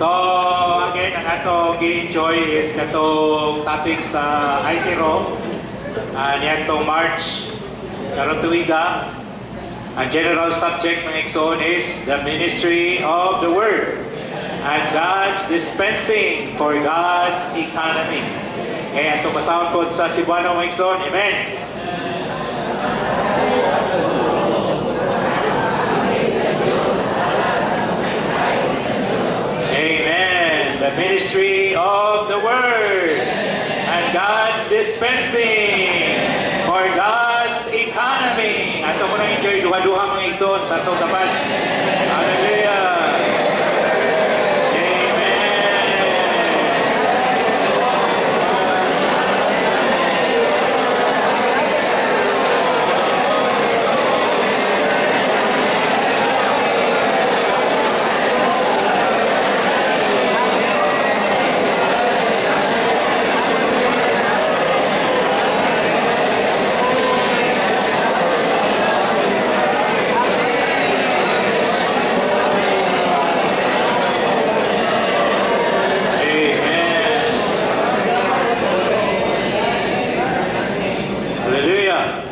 So, again, ang atong gi-enjoy is katong topic sa ITRO. Niyan itong March, karong tuwiga. Ang general subject ng Exxon is the ministry of the Word and God's dispensing for God's economy. Kaya itong masawang po sa Cebuano ng Exxon. Amen. The ministry of the Word and God's dispensing for God's economy. Ato mo na-enjoy duha-duha mga Exxon sa itong dapat. Hallelujah!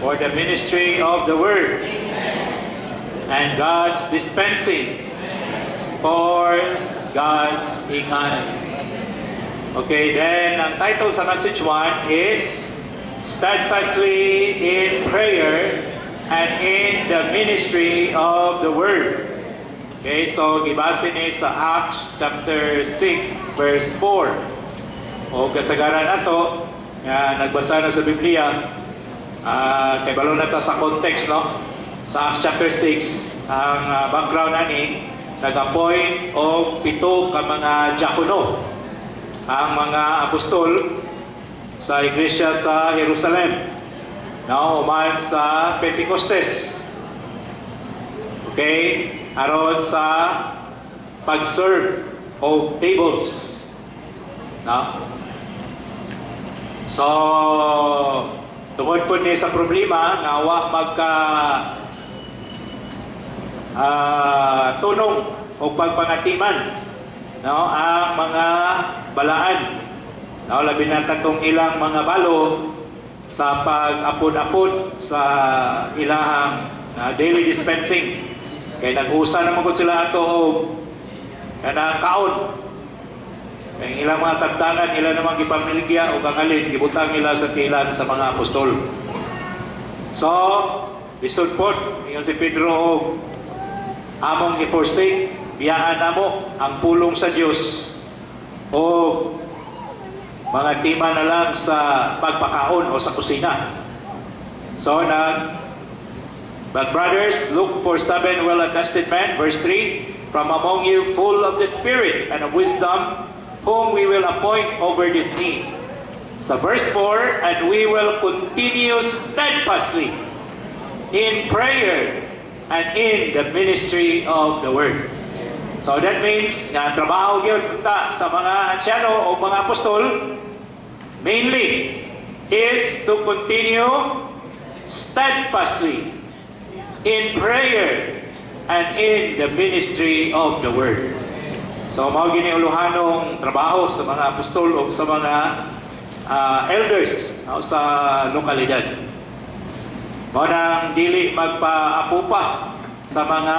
For the ministry of the Word and God's dispensing for God's economy. Okay, then ang title sa message 1 is Steadfastly in Prayer and in the Ministry of the Word. Okay, so gibase ni sa Acts chapter 6 verse 4. O kasagaran nato, nagbasa na sa Biblia. Kay balo na ta sa context, no? Sa Acts chapter 6, ang background ani nag-appoint og 7 ka mga diakono ang mga apostol sa iglesia sa Jerusalem. No, uman sa Pentecostes. Okay, aron sa pag-serve of tables. No? So tungod po niya sa problema nga wa magka tunong o pagpangatiman, no, ang mga balaan, no, labi na katong ilang mga balo sa pag-apod-apod sa ilahang daily dispensing. Kaya nag-usa naman ko sila ato og kanang kaon. Ang ilang mga tagtangan, ilang namang gipamiligya o gangalin, gibutang nila sa tilan sa mga apostol. So, lisod po, ngayon si Pedro, among i-forsake, biyaan namo ang pulong sa Diyos o mga tima na lang sa pagpakaon o sa kusina. So, but brothers, look for 7 well-attested men, verse 3, from among you full of the Spirit and of wisdom, whom we will appoint over this need. Sa verse 4, and we will continue steadfastly in prayer and in the ministry of the Word. So that means, nga trabaho yun sa mga ansyano o mga apostol, mainly, is to continue steadfastly in prayer and in the ministry of the Word. So, mao giniuluhanong trabaho sa mga apostol o sa mga elders sa lokalidad. Mao nang dili magpaapupa sa mga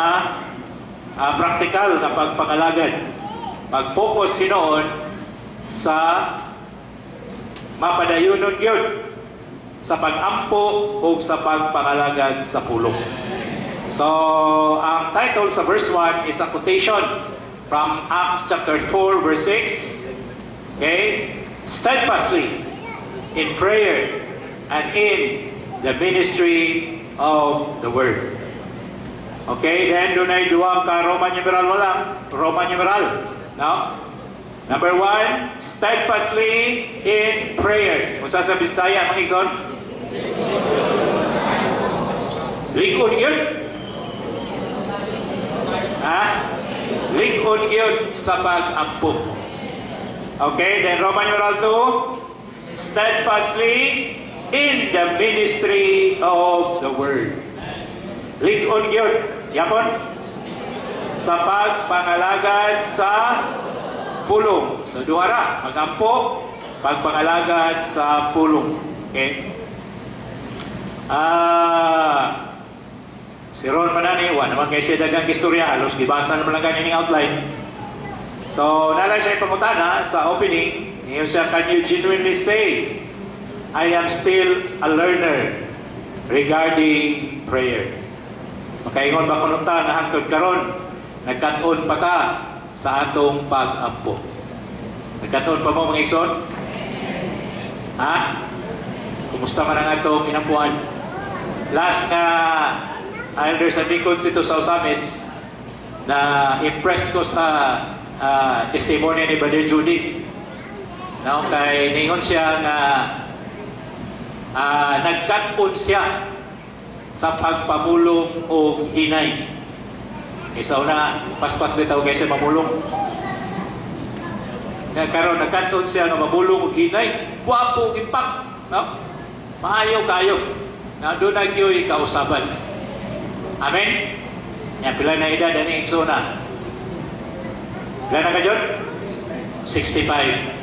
praktikal na pagpangalagad. Mag-focus hinoon sa mapadayunon yun sa pag-ampo o sa pagpangalagad sa pulong. So, ang title sa verse 1 is a quotation from Acts chapter 4 verse 6. Okay? Steadfastly in prayer and in the ministry of the Word. Okay? Then doon ay duwang ka Roman numeral wala. Roman numeral. No? Number 1, steadfastly in prayer. Kung sa Bisaya, mga Exxon? Likod yun? Ha? Likod yun sa pag-ampo. Okay, then Roman numeral 2, steadfastly in the ministry of the Word. Likod yun. Yapon? Sa pagpangalagad sa pulong. So duhara, pagampo, pagpangalagad sa pulong. Okay? Si Ron Manani, naman kayo siya dagang istorya, halos gibasa naman lang kanyang outline. So, nalay siya ipangutana sa opening, ngayon siya, can you genuinely say, I am still a learner regarding prayer? Makaingon ba kununta na hangtod karon, nagkaton pa ka sa atong pag-ampo? Nagkaton pa mo mga igsoon? Ha? Kumusta man ang atong inampuan? Last na elders and deacons dito sa Osamis, na impressed ko sa testimony ni Brother Judy. No, kay ningon siya nga nagkat-on siya sa pagpamulong o hinay. Isa una, paspas bitaw kay siya mamulong. Karon nagkat-on siya nga mamulong o hinay. Guwapo, impak. No? Maayo kayo. Na doon na kyo'y kausaban. Amen? Yan, pila na edad ani Iksona? Pila na ka dyan? 65.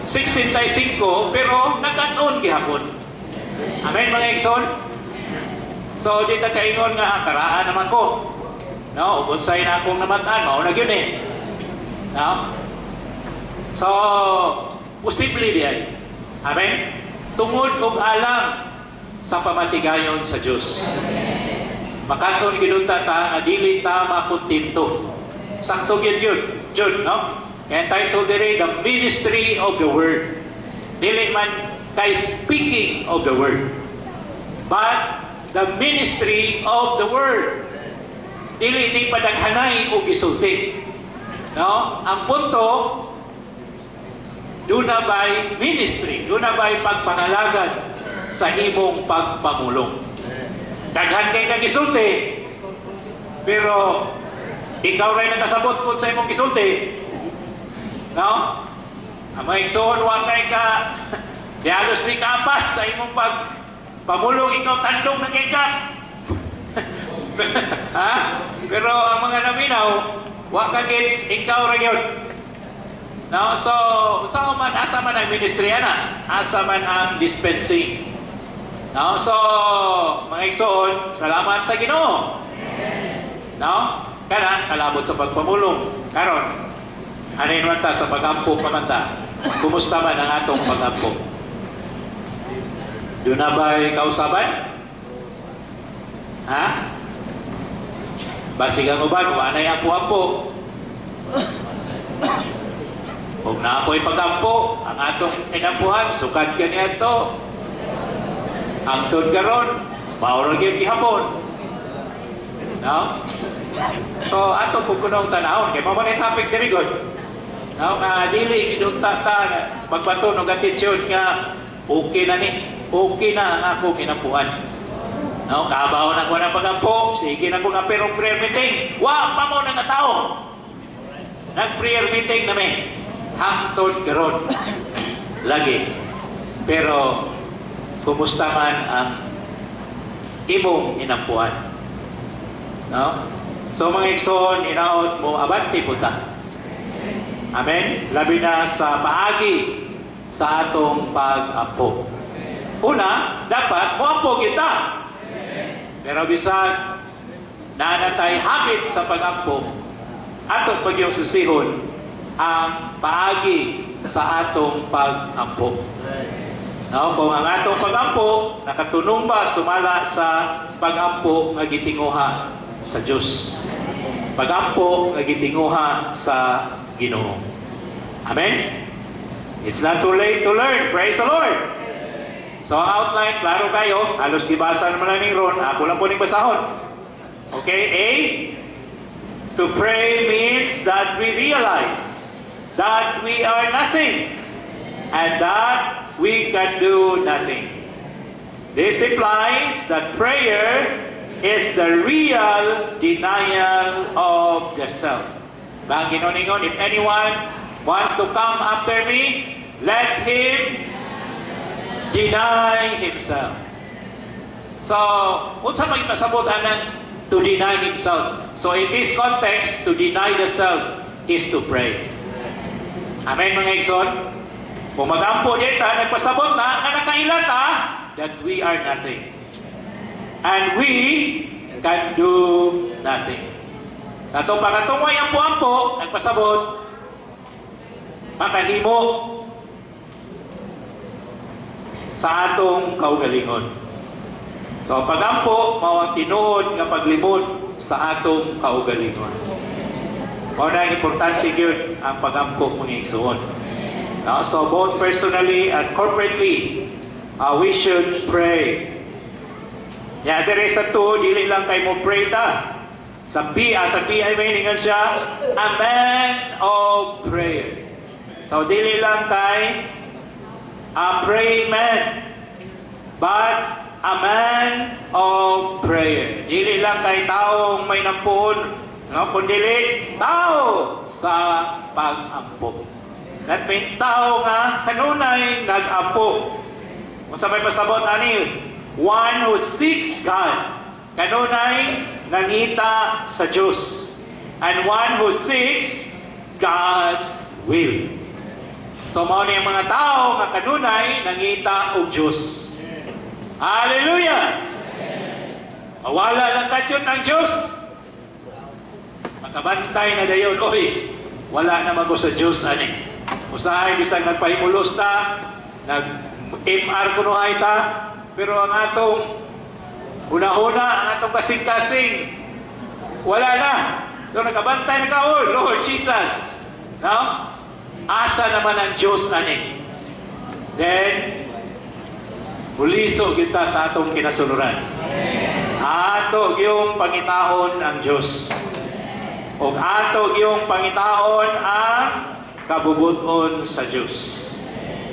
65, pero nagkataon gihapon. Amen, mga Ikson? So, di ta kaingon nga, karaan naman ko. No, ubunsay na akong namatan, maunag yun eh. No? So, posible di ay. Amen? Tungod og alam sa pamatigayon sa Diyos. Makaton ginunta ta nga dili ta makuntinto. Sakto gyud yun, no? Kaya title diri, the ministry of the word. Dili man kay speaking of the word, but the ministry of the word. Dili ni padaghanay o gisulti. No? Ang punto, doon na ba'y ministry, doon na ba'y pagpangalagad sa imong pagpamulong. Daghan kay kagisulti, pero ikaw rin nakasabot po sa imong gisulti. No? Ang mga igsoon, wakay ka, di halos di kapas sa imong pagpamulong, ikaw tandong na kay ka. Ha? Pero ang mga naminaw, wakagits, ikaw rin yun. No? So, saan man, asa man ang ministry na? Asa man ang dispensing. No? So, mga igsoon, salamat sa Ginoo. No? Kana, kalabot sa pagpamulong. Karon, anin man ta sa pag-ampo pa man ta. Kumusta man ang atong pag-ampo? Doon na ba'y kausaban? Ha? Basig ang uban, wanay ampo-ampo. Kung na ako'y pag-ampo, ang atong inampuhan, sukad ka niya ito. Ang tod karon, maurag yung gihapon. No? So, ato po kunong tanahon. Kaya mamanay topic diri god. No? Nga dili, kinunta ta, magbato ng attitude nga, okay na ni. Okay na ang akong inampuan. No? Kabaw na ko na pag-ampo, sige na ko nga pero prayer meeting. Wa pa mo na tao. Nag-prayer meeting na may. Hangtod karon. Lagi. Pero, kumusta man ang imong inampuan. No? So mga igsoon, inaot mo, abante po ta. Amen? Labi na sa paagi sa atong pag-ampo. Una, dapat moampo kita. Pero bisag nanatay habit sa pag-ampo, atong pagyong susihon ang paagi sa atong pag-ampo. No, kung ang atong pag-ampo nakatunong ba sumala sa pag-ampo nga gitinguha sa Dios. Pag-ampo nga gitinguha sa Ginoo. Amen. It's not too late to learn. Praise the Lord. So ang outline klaro kayo, halos gibasa naman lang ni Ron, ako lang po ning basahon. Okay, A, to pray means that we realize that we are nothing and that we can do nothing. This implies that prayer is the real denial of the self. Bang ginuningon, if anyone wants to come after me, let him deny himself. So, unsa may pasabutan ng to deny himself? So in this context, to deny the self is to pray. Amen mga igsoon. Kung mag-ampo dita, nagpasabot na, nga nakailata, that we are nothing. And we can do nothing. Sa itong pangatungay ampo-ampo, nagpasabot, makahimo sa atong kaugalingon. So, pagampo, mao ang tinuod nga paglimod sa atong kaugalingon. Mao na importante gyud ang pagampo mga igsoon. So, both personally and corporately, we should pray. Ya, dire sa to, dili lang kay mo pray ta. Sa PI may ningan siya, a man of prayer. So, dili lang kay a praying man, but a man of prayer. Dili lang kay taong may nampuon, kundi tao sa pag-ampo. That means tao nga kanunay nag-ampo. Kung sa may pasabot ani, one who seeks God, kanunay nangita sa Diyos. And one who seeks God's will. So, mao ni ang mga tao nga kanunay nangita og Diyos. Hallelujah! Mawala lang kadyot ang Diyos. Makabantay na dayon, oy, wala na mago sa Diyos, ani. Usahay, bisang nagpahimulos ta, nag-MR kunuhay ta, pero ang atong una-una, ang atong kasing-kasing, wala na. So, nakabantay na ka, oh, Lord Jesus. No? Asa naman ang Diyos, ani. Then, buliso kita sa atong kinasunuran. Ato yung pangitaon ang Diyos. O ato yung pangitaon ang kabubuton sa Diyos.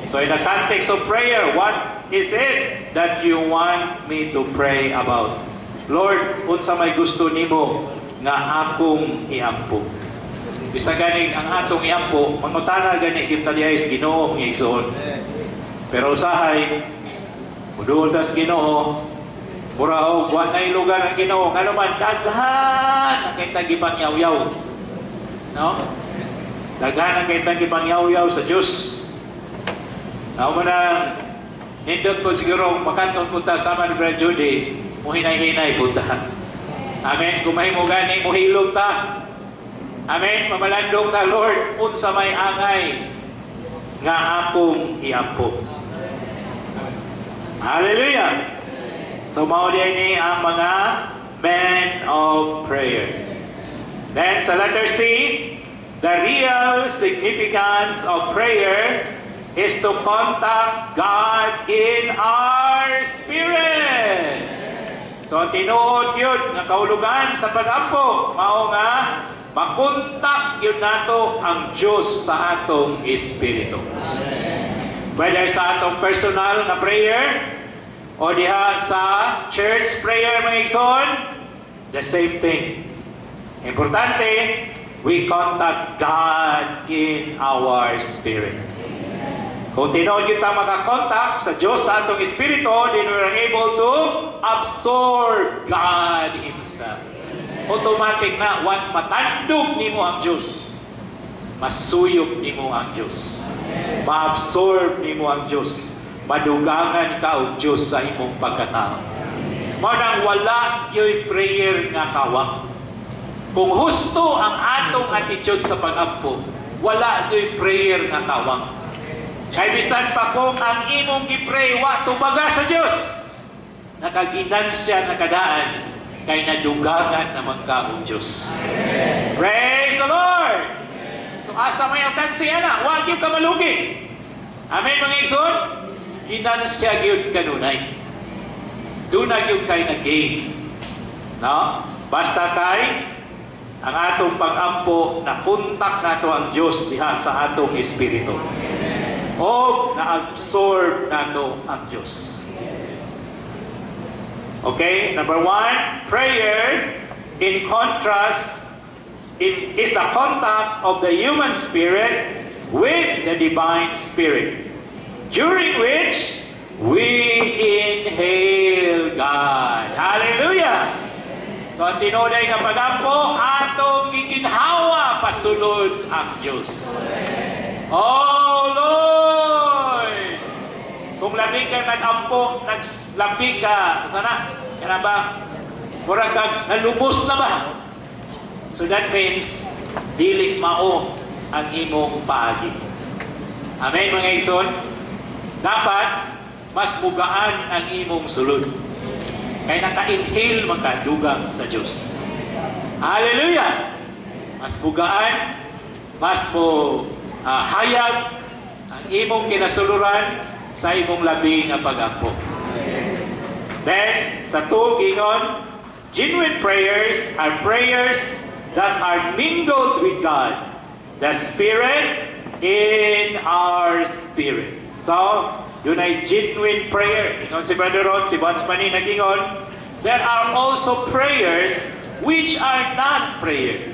So in the context of prayer, what is it that you want me to pray about? Lord, unsa may gusto nimo nga akong iampo? Bisa ganing ang atong iampo, mangutana gani kita diay sa Ginoo nga igsoon. Pero usahay, muduol tas Ginoo, mura og wa nay lugar ang Ginoo, ngano man daghan kay tagipangyaw-yaw. No? Daghan kay tagipangyaw-yaw sa Dios. Now man nindot ko siguro makanton punta sama ni Brother Judy, muhinay-hinay punta. Amen. Kumahimo gani mohilog ta. Amen. Mamalandong ta, Lord, unsa may angay nga akong iampo. Hallelujah. So mao ni ang mga men of prayer. Then sa letter C, the real significance of prayer is to contact God in our spirit. So tinuod yun nga kahulugan sa pag-ampo, mao nga makontak yun nato ang Diyos sa atong espiritu. Whether sa atong personal na prayer o diha sa church prayer mga igsoon, the same thing. Importante, we contact God in our spirit. Kung tinuod kita makakontak sa Diyos sa atong espiritu, then we are able to absorb God Himself. Automatic na, once matandog nimo ang Diyos, masuyop nimo ang Diyos. Ma-absorb nimo ang Diyos. Madugangan ka og Diyos sa imong pagkatao. Manang wala yo'y prayer nga kawang. Kung husto ang atong attitude sa pag-ampo, wala yo'y prayer nga kawang. Kay bisan pa kung ang imong gipray wa tubaga sa Diyos, nakaginansya nakadaan, kay nadugangan naman ka og Diyos. Praise the Lord! So asa may alkansi ana, wa gyud ka malugi. Amen mga igsoon. Ginansya gyud kanunay. Duna gyud kay na-gain. No? Basta kay ang atong pag-ampo na kontak nato ang Diyos diha sa atong espiritu. O na-absorb nato ang Diyos. Okay, number 1, prayer in contrast is the contact of the human spirit with the divine spirit, during which we inhale God. Hallelujah! So, ang tinuday nga pag-ampo, atong giginhawa pasulod ang Diyos. O kang nag-ampo, naglambi ka, sana, kaya ba, murag kang nalubos na ba? So that means, dili mao ang imong paagi. Amen, mga igsoon? Dapat, mas bugaan ang imong sulod. Kaya naka-inhale magkadugang sa Diyos. Hallelujah! Mas bugaan, mas mo hayag ang imong kinasuluran sa imong labi nga pag-ampo. Then, sa tugingon, genuine prayers are prayers that are mingled with God, the Spirit in our spirit. So, yun ay genuine prayer. Ingon si Brother Ron, si Batsmani nag-ingon, there are also prayers which are not prayer.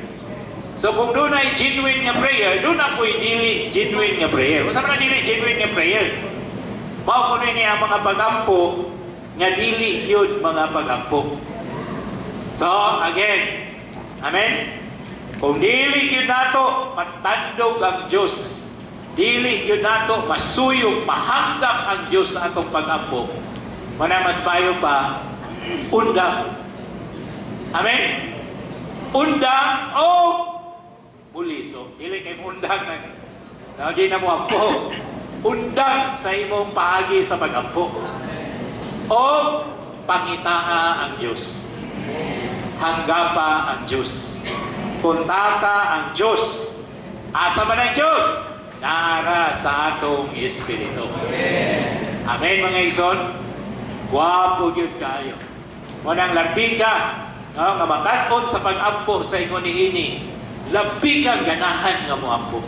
So kung doon ay genuine nga prayer, doon na po'y dili genuine nga prayer. Kung saan na dili genuine nga prayer? Mao ko niya ang mga pag-ampo nga dili yun mga pag-ampo. So, again, amen? Kung dili yun nato, matandog ang Diyos. Dili yun nato, masuyog, mahanggap ang Diyos sa atong pag-ampo. Mana mas bayo pa, undang. Amen? Undang o buliso. Dili kay undang na di na mo ampo. Undang sa imong paagi sa pag-ampo. O pangitaa ang Diyos. Hanggapa ang Diyos. Kuntata ang Diyos. Asa man ang Diyos? Naara sa atong espiritu. Amen, mga igsoon. Gwapo yun kayo. Munang labi ka, nga makaton sa pag-ampo sa ingon niini. Labi kang ganahan nga mo ampo.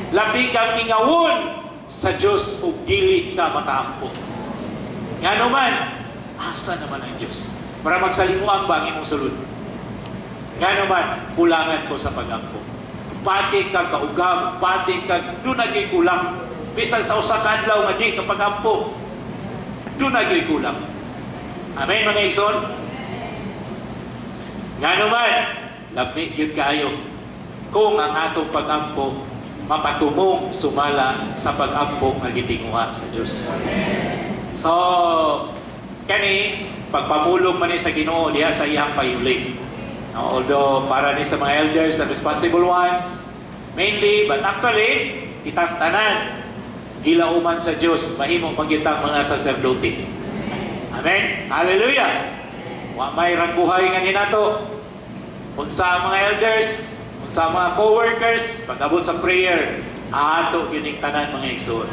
Labi kang ingawon sa Diyos ug dili ka mataampo. Nga naman, asa naman ang Diyos? Para magsalimuang ba ang imong sulod? Nga naman, kulangan ko sa pag-ampo. Pati kag kaugam, pati kag dunagay kulang. Bisan sa usa ka adlaw nga di ka pag-ampo, dunagay kulang. Amen, mga igsoon? Nga naman, labi yun kayo kung ang atong pag-ampo mapatumong sumala sa pag-ampo nga gitinguha sa Diyos. So, kani, pagpamulong man ni sa Ginoo diha sa iyang payuli. Although, para ni sa mga elders and responsible ones, mainly, but actually, kitang tanan, gilauman sa Diyos, mahimong pagkitang mga saserdote. Amen? Hallelujah! Wa may rangbuhay nga ninato. Unsa mga elders, unsa mga co-workers, pag-abot sa prayer, ato yuning tanan mga igsoon.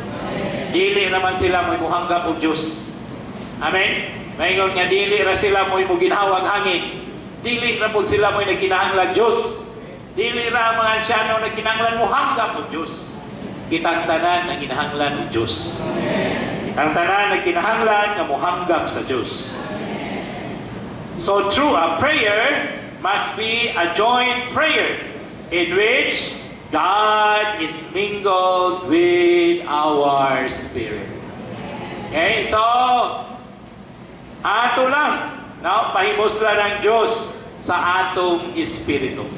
Dili naman sila mo'y muhanggap og Diyos. Amen? Mayngon nga dili ra sila mo'y muginhawag hangin. Dili ra po sila mo'y nagkinahanglan Diyos. Dili ra ang mga asyano nagkinahanglan muhanggap og Diyos. Kitang tanan na ginahanglan og Diyos. Kitang tanan na kinahanglan nga muhanggap sa Diyos. So true, a prayer must be a joint prayer in which God is mingled with our spirit. Okay, so ato lang, no, pahimos lang ng Diyos sa atong espiritu.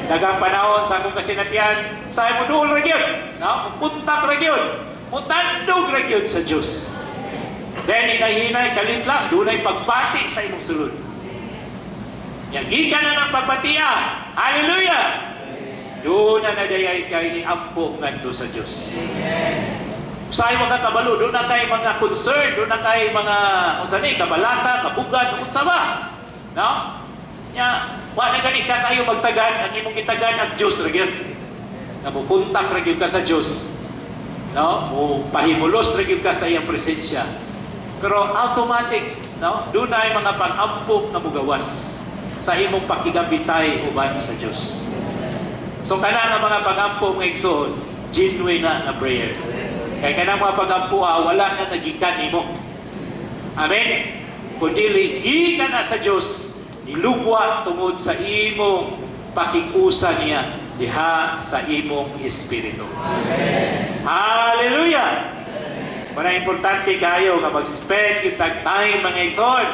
Dagang panahon sa akong kasinatian, sa mo doon ra gyud, no, puntak ra gyud, mutandog ra gyud sa Diyos. Then hinahinay kalit lang, dunay pagpati sa imong sulod. Gikan na ng pagbatiya. Hallelujah! Doon na nadayay kay ampo ngadto sa Diyos. Sa mga kabalo, doon na tayo mga concern, doon na tayo mga unsani, kabalata, kabugat, unsa ba? No? Nya, wa na gani ka kayo magtagan, ang imong gitagan ang Diyos ra gyud. Napupuntak ra gyud ka sa Diyos. No? O pahimulos ra gyud ka sa iyang presensya. Pero automatic, no? Doon na ay mga pag-ampo na mugawas sa imong pakigabitay uban sa Diyos. So kana nga mga pag-ampo nga igsoon, genuine na prayer. Kaya kana mga pag-ampo wala na nagikan nimo. Amen. Kundi gikan na sa Dios, ilugwa tungod sa imong pakikusa niya diha sa imong espiritu. Amen. Hallelujah. Para importante kayo nga mag-spend kitag time mga igsoon.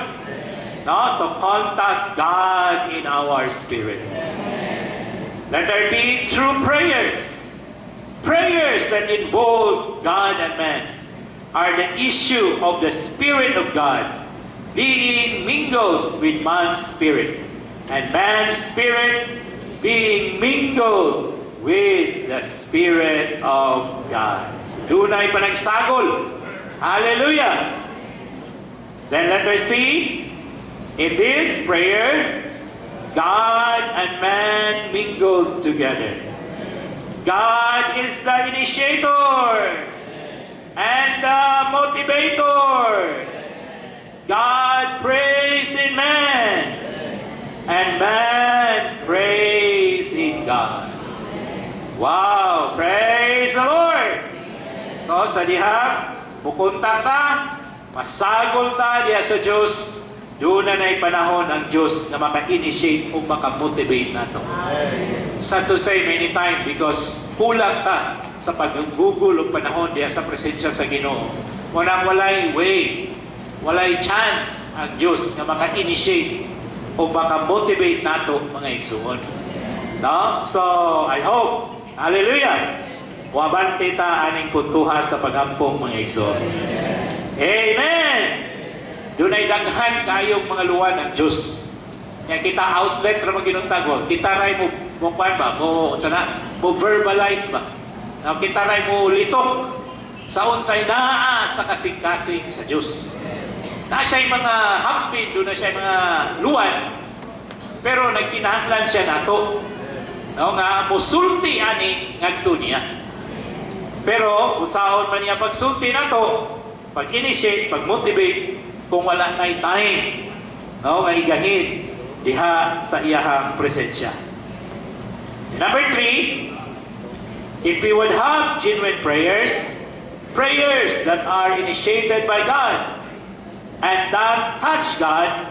No, to contact God in our spirit. Let there be true prayers. Prayers that involve God and man. are the issue of the Spirit of God being mingled with man's spirit, and man's spirit being mingled with the Spirit of God. So, doon ay panagsagol. Hallelujah! Then let us see, in this prayer, God and man mingled together. God is the initiator and the motivator. God prays in man, and man prays in God. Wow! Praise the Lord! So, sa diha, pupunta ta, masagol ta diha sa Diyos, doon na panahon ang Diyos na maka-initiate o maka-motivate nato. Sad to say many times, because kulang ta sa pag-google o panahon diha sa presensya sa Ginoo. Walay way, walay chance ang Diyos na maka-initiate o maka-motivate nato mga igsuon. No? So, I hope, hallelujah, wabante ta aning kuntuha sa pag-ampong mga igsuon. Amen! Doon ay daghan kayong mga luwan ng Diyos. Kaya kita outlet ra maginuntag mo. Kita ray mo pan ba? Mo verbalize ba? Now, kita ray mo litok sa unsay naa sa kasing-kasing sa Diyos. Na siya'y mga hambin, doon na siya'y mga luwan, pero nagkinahanglan siya nato. No, nga musulti ani ngadto niya. Pero kung saan man niya pagsulti nato, pag-initiate, pag-motivate, kung wala na'y time, no, nga igahin diha sa iyahang presensya. Number 3, if we would have genuine prayers, prayers that are initiated by God and that touch God,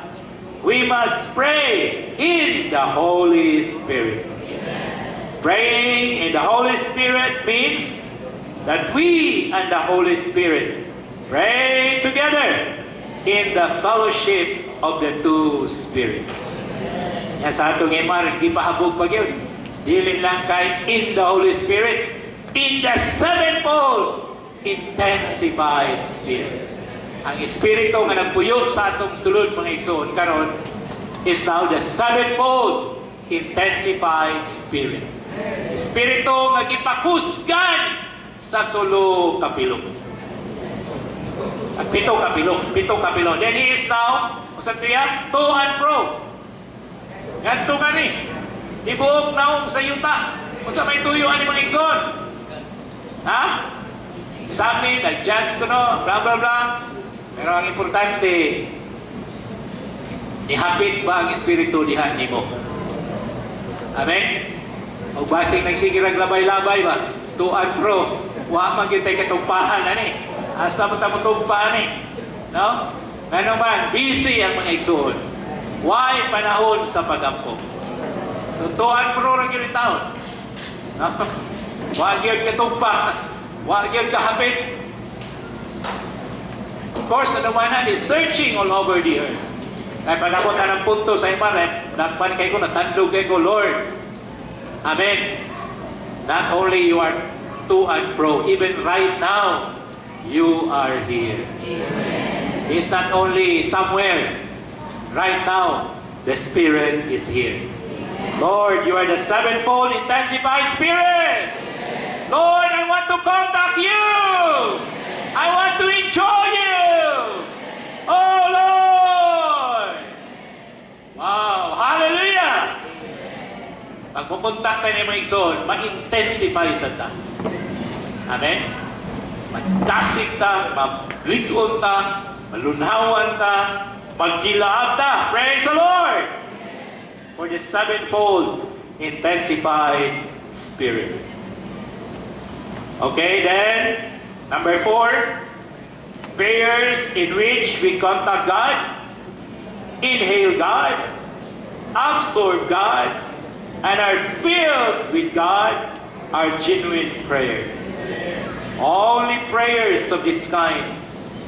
we must pray in the Holy Spirit. Praying in the Holy Spirit means that we and the Holy Spirit pray together in the fellowship of the two spirits. Yan sa atong imar, di pahabog pag yun. Dili lang kay in the Holy Spirit, in the sevenfold intensified Spirit. Ang Espiritu nga nagpuyo sa atong sulod mga igsoon karon is now the sevenfold intensified Spirit. Espiritu nga gipakusgan sa tulo kapilo. At pito kapilo. Then he is now, sa tiya, to and fro. Ganto ka ni. Ibuog naong sa yuta. Kung sa may tuyuan ni mga igsoon. Ha? Sabi, nag-judge ko no, blah blah blah. Pero ang importante, ihapit ba ang Espiritu diha nimo? Amen? O basing nagsigirag labay-labay ba? To and fro. Wa man kitay katumpahan ani. Asa mo tamutumpaan ni. No? Ngano man, busy ang mga igsoon. Why panahon sa pag-ampo? So to and fro ra gyud taon. No? Wa gyud katumpa. Wa gyud kahapit. Of course, on the one hand is searching all over the earth. Kaya panakot ka ng punto sa imaret, nakpan kay ko, natandog kay ko, Lord. Amen. Not only you are to and fro, even right now, you are here. Amen. It's not only somewhere. Right now, the Spirit is here. Amen. Lord, you are the sevenfold intensified Spirit. Amen. Lord, I want to contact you. Amen. I want to enjoy you. Amen. Oh, Lord. Wow. Hallelujah. Pag pupunta tayo ng mga igsoon, ma-intensify sa ta. Amen? Magdasig ta, magligon ta, malunhawan ta, magdilaab ta. Praise the Lord! For the sevenfold intensified Spirit. Okay, then, number 4, prayers in which we contact God, inhale God, absorb God, and are filled with God are genuine prayers. Only prayers of this kind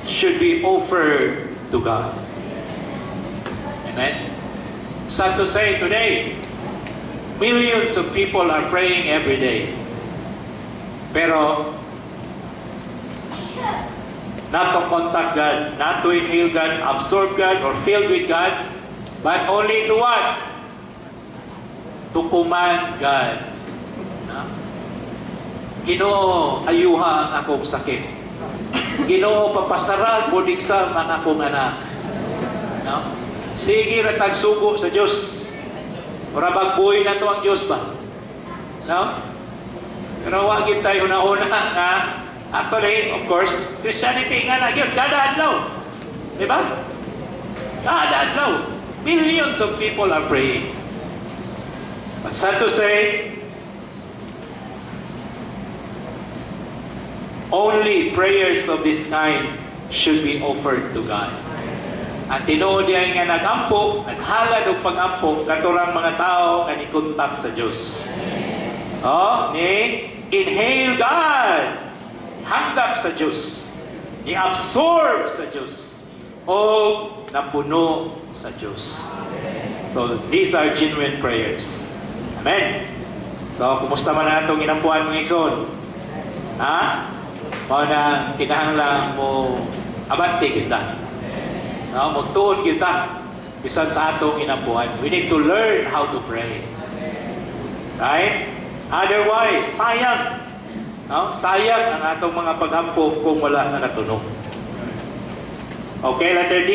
should be offered to God. Amen? Sad to say today, millions of people are praying every day. Pero, not to contact God, not to inhale God, absorb God, or filled with God, but only to what? To command God. No? Ginoo, ayuha ang akong sakit. Ginoo, papasarag mo digsam ang akong anak. No? Sige ra tagsugo sa Dios. Ora bagbuhay na to ang Dios ba? No? Pero wag gid tayo una-una nga actually, of course, Christianity nga na gyud kada adlaw. Di ba? Kada adlaw. Millions of people are praying. But sad to say, only prayers of this kind should be offered to God. At tinuod diay nga nagampo, naghalad og pagampo katurang mga tao nga nikontak sa Dios. Oh, ni inhale God, hanggap sa Dios, ni absorb sa Dios, o napuno sa Dios. So these are genuine prayers. Amen. So kumusta man atong inampuan mga igsoon? Ha? Mao na kinahanglan mo abante kita. No, magtuon kita bisan sa atong inampuan. We need to learn how to pray. Right? Otherwise, sayang. No? Sayang ang atong mga pagampo kung wala na natunog. Okay, letter D.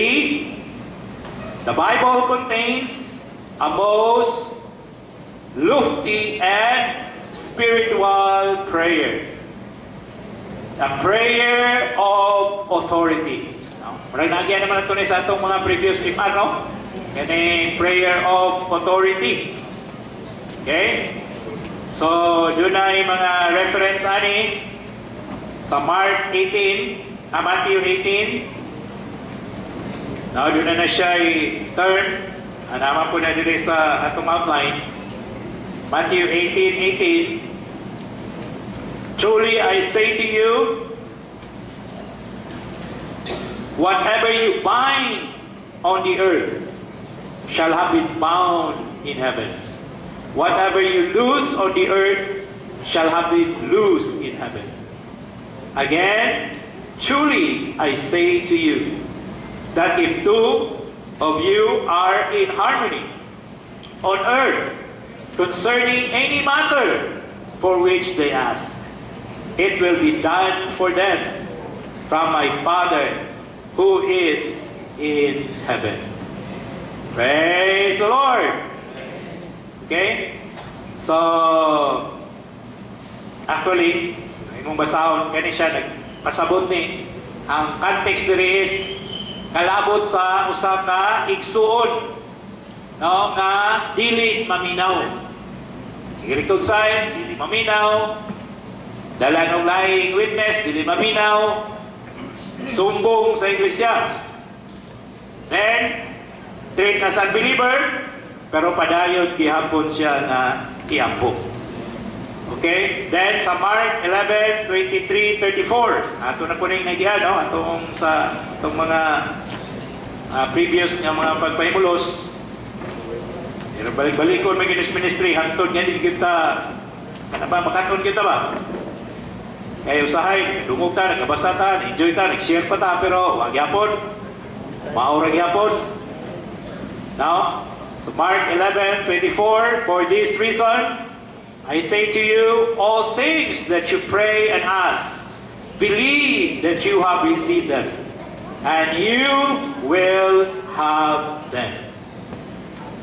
The Bible contains a most lofty and spiritual prayer. A prayer of authority. Marag nagyan naman ito sa atong mga previous ipan, no? Kani prayer of authority. Okay? So, doon ay mga reference ani sa Mark 18, Matthew 18. Now, doon na siya turn. Naman po na dito sa atong outline. Matthew 18:18. Truly I say to you, whatever you bind on the earth shall have been bound in heaven. Whatever you loose on the earth shall have been loosed in heaven. Again, truly I say to you, that if two of you are in harmony on earth concerning any matter for which they ask, it will be done for them from my Father who is in heaven. Praise the Lord. Okay? So, actually, imong basahon, kani siya nagpasabot ni, ang context diri is kalabot sa usa ka igsuon, no, nga dili maminaw. I-reconcile, dili maminaw. Dala ng lying witness, dili maminaw. Sumbong sa iglesia. Then, treat as unbeliever, pero padayon gihapon siya na iampo. Okay? Then, sa Mark 11:23-34, ato na po na yung nagihan, no? Atong sa itong mga previous nga mga pagpahimulos. Pero balik-balikon may ministry, hantod nga di kita, ano ba, makanon kita ba? Kaya usahay, dungog ta, nagkabasa ta, enjoy ta, nag-share pa ta, pero wag yapon. Maurag yapon. Now, so Mark 11:24, for this reason, I say to you, all things that you pray and ask, believe that you have received them, and you will have them.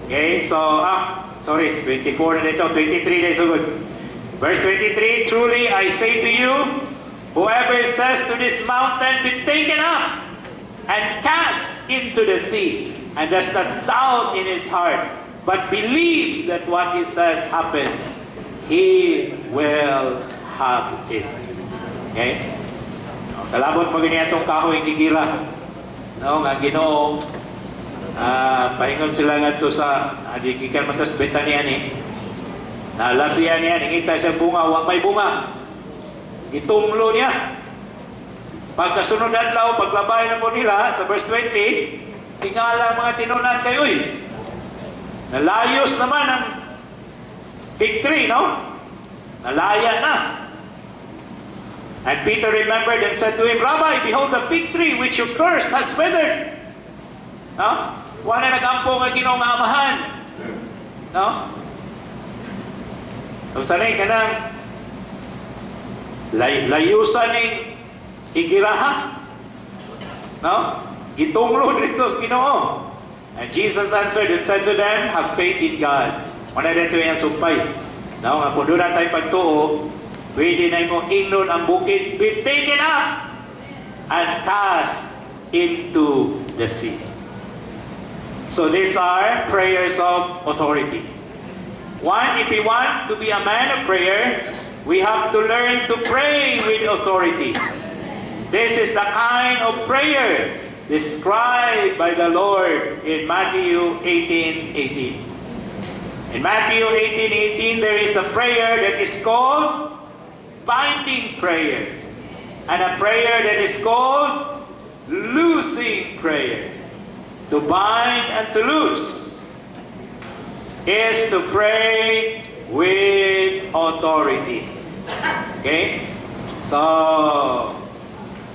Okay, so, 24 na dito, 23 na so good. Verse 23, truly I say to you, whoever says to this mountain, be taken up and cast into the sea, and does not doubt in his heart, but believes that what he says happens, he will have it. Okay? Kalabot mo ganyan itong kahoy gigira. No, nga Ginoo, pahingon sila nga ito sa, gikan matas Betania ni, nalapian niya, nangita siya bunga, wag may bunga. Gitumlo niya. Pagkasunod adlaw, paglabay na po nila, sa verse 20, tingala mga tinunan kayo'y. Nalayos naman ang victory, no? Nalaya na. And Peter remembered and said to him, Rabbi, behold the fig tree which you cursed has withered. No? Wala nagampo nga Ginoong amahan. No? Kung sanay ka nang layusan ng igiraha. No? Gitunglo dito sa Ginoo. And Jesus answered and said to them, have faith in God. Wala dito yung sumpay. No? Nga kung doon na tayo pagtuo, pwede na yung ingnon ang bukid, be taken up and cast into the sea. So these are prayers of authority. One, if we want to be a man of prayer, we have to learn to pray with authority. This is the kind of prayer described by the Lord in Matthew 18:18. In Matthew 18:18, there is a prayer that is called binding prayer, and a prayer that is called loosing prayer. To bind and to loose is to pray with authority. Okay? So,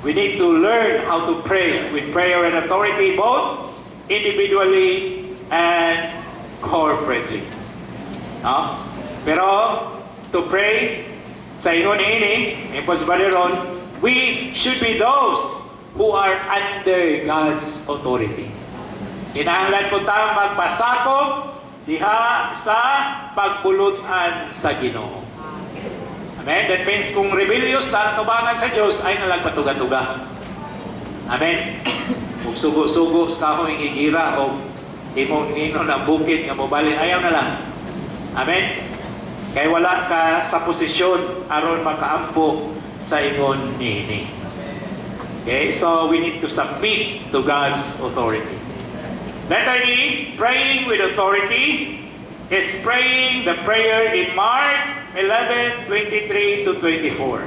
we need to learn how to pray with prayer and authority, both individually and corporately. No? Pero, to pray sa ingon ini, we should be those who are under God's authority. Kinahanglan po tayong magpasakop diha sa pagbulutan sa Ginoo. Amen? That means kung rebellious na tubangan sa Diyos, ay nalagpatuga-tuga. Amen? Kung sugo-sugo sa kahong igira o imong ino ng bukid nga mobali, ayaw na lang. Amen? Kaya wala ka sa posisyon aron makaampo sa ingon niini. Okay? So we need to submit to God's authority. Letter E, praying with authority, is praying the prayer in Mark 11:23-24.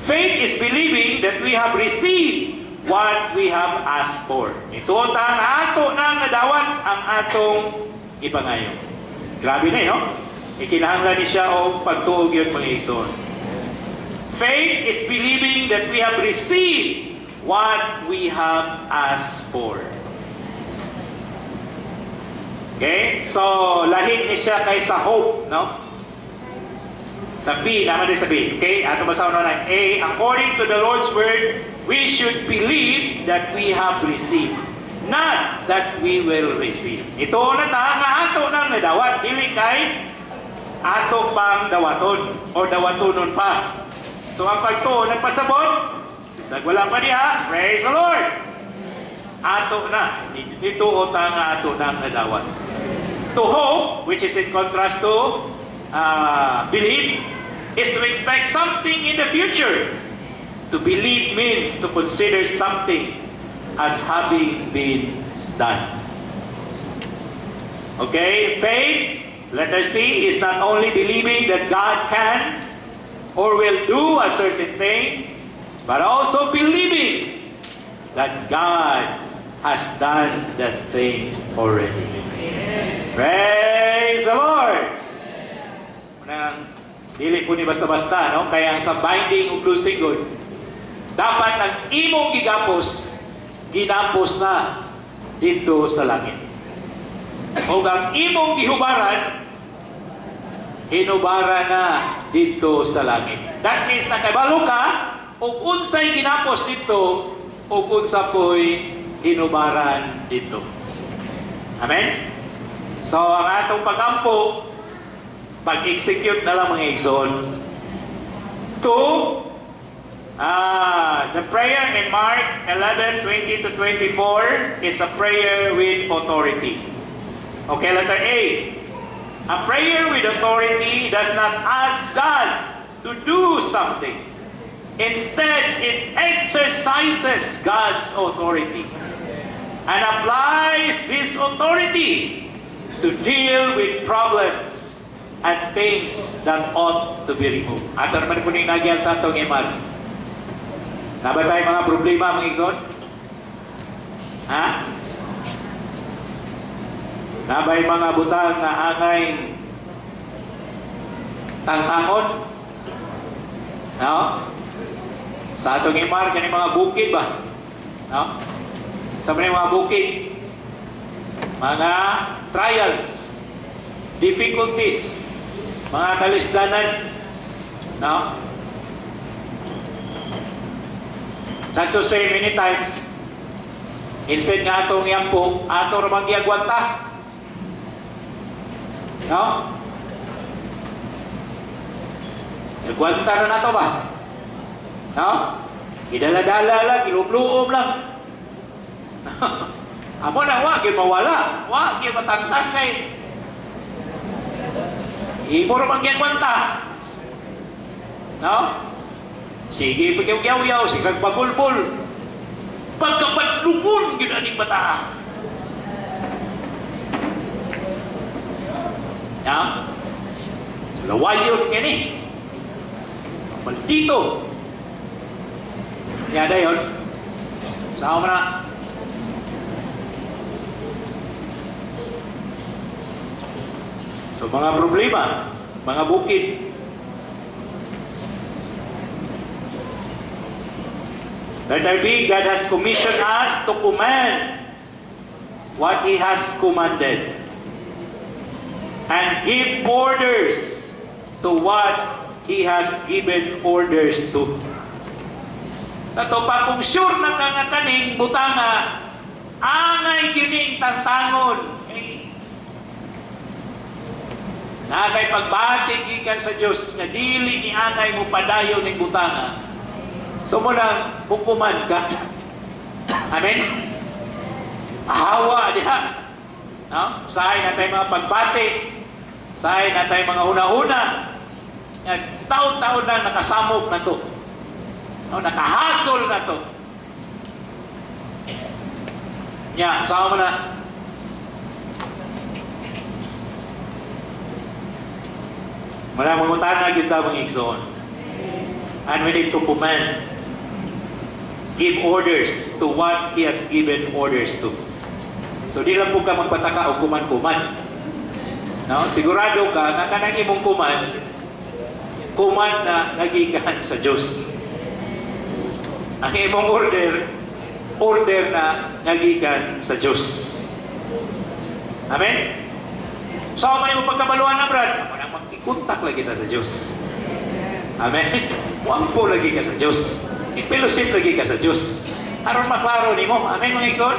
Faith is believing that we have received what we have asked for. Ito ang ato na nadawat ang atong ipangayon. Grabe na, no? Ikinahanglan ni siya o pagtuog yun mga igsoon. Faith is believing that we have received what we have asked for. Okay? So, lahing ni siya kay sa hope, no? Sa B, naman din sa B. Okay? Ano ba sa una na? A, according to the Lord's word, we should believe that we have received, not that we will receive. Ito na ta, nga ato nang nadawat, dili kay ato pang dawaton o dawatonon pa. So, ang pagtuo, nagpasabot, isag wala pa niya, praise the Lord! Ato na, dito o ta nga ato nang nadawat. To hope, which is in contrast to believe, is to expect something in the future. To believe means to consider something as having been done. Okay? Faith, letter C, is not only believing that God can or will do a certain thing, but also believing that God has done that thing already. Praise the Lord! Unang, dili po ni basta-basta, no? Kaya sa binding ug loosing good, dapat ang imong ginapos na dito sa langit. O ang imong gihubaran, hinubaran na dito sa langit. That means nakabalo ka, ug unsay ginapos dito, ug unsa po'y hinubaran dito. Amen? So, ang atong pagampo, pag-execute na lang mga igsoon. Two, the prayer in Mark 11:20-24 is a prayer with authority. Okay, letter A. A prayer with authority does not ask God to do something. Instead, it exercises God's authority and applies this authority to deal with problems and things that ought to be removed. Ato naman po ning nagyan sa atong iman. Naba tayo mga problema, mga igsoon? Ha? Nabay mga butang na angay tangtangon? No? Sa atong imar, kani mga bukid ba? No? Sa mga bukid, mga trials, difficulties, mga kalisdanan, no? Not to say many times, instead nga atong yampo, ato ramang giagwanta. No? Nagwanta na nato ba? No? Idala-dala lang, ilubluom lang. Amo na, wag yung mawala. Wag yung matangtang kay. Imo ramang giagwanta. No? Sige, pagyaw-yaw, sigang pagulbul. Pagkapadlungon, ginaning bata. Ya? Lawayon ka ni. Maldito. Yada yun. Saan mo na? So, mga problema, mga bukid, let there be, God has commissioned us to command what He has commanded and give orders to what He has given orders to. Nato pa kung sure na ka nga kaning butanga, angay gining tantangon. Nagay pagbatig gikan sa Dios nga dili ni angay mo padayon ning butanga. So mo nang hukuman ka. Amen? Ahawa diha. No? Sahay na tayo mga pagbati. Sahay na tayo mga huna-huna. Taon-taon na nakasamok na to. No? Nakahasol na to. Nya, sama mo na. Maraming mangutana kita mga igsoon. And we need to command, give orders to what He has given orders to. So di lang po ka magpataka o kuman-kuman. No? Sigurado ka na kanang imong kuman na nagikan sa Diyos. Ang imong order na nagikan sa Diyos. Amen? So may mo pagkabaluan na brad, ako nang magkikontak lagi kita sa Diyos. Amen? Wampo lagi ka sa Diyos. Ipilusip lagi ka sa Diyos. Aron maklaro ni mo. Amen mga igsoon?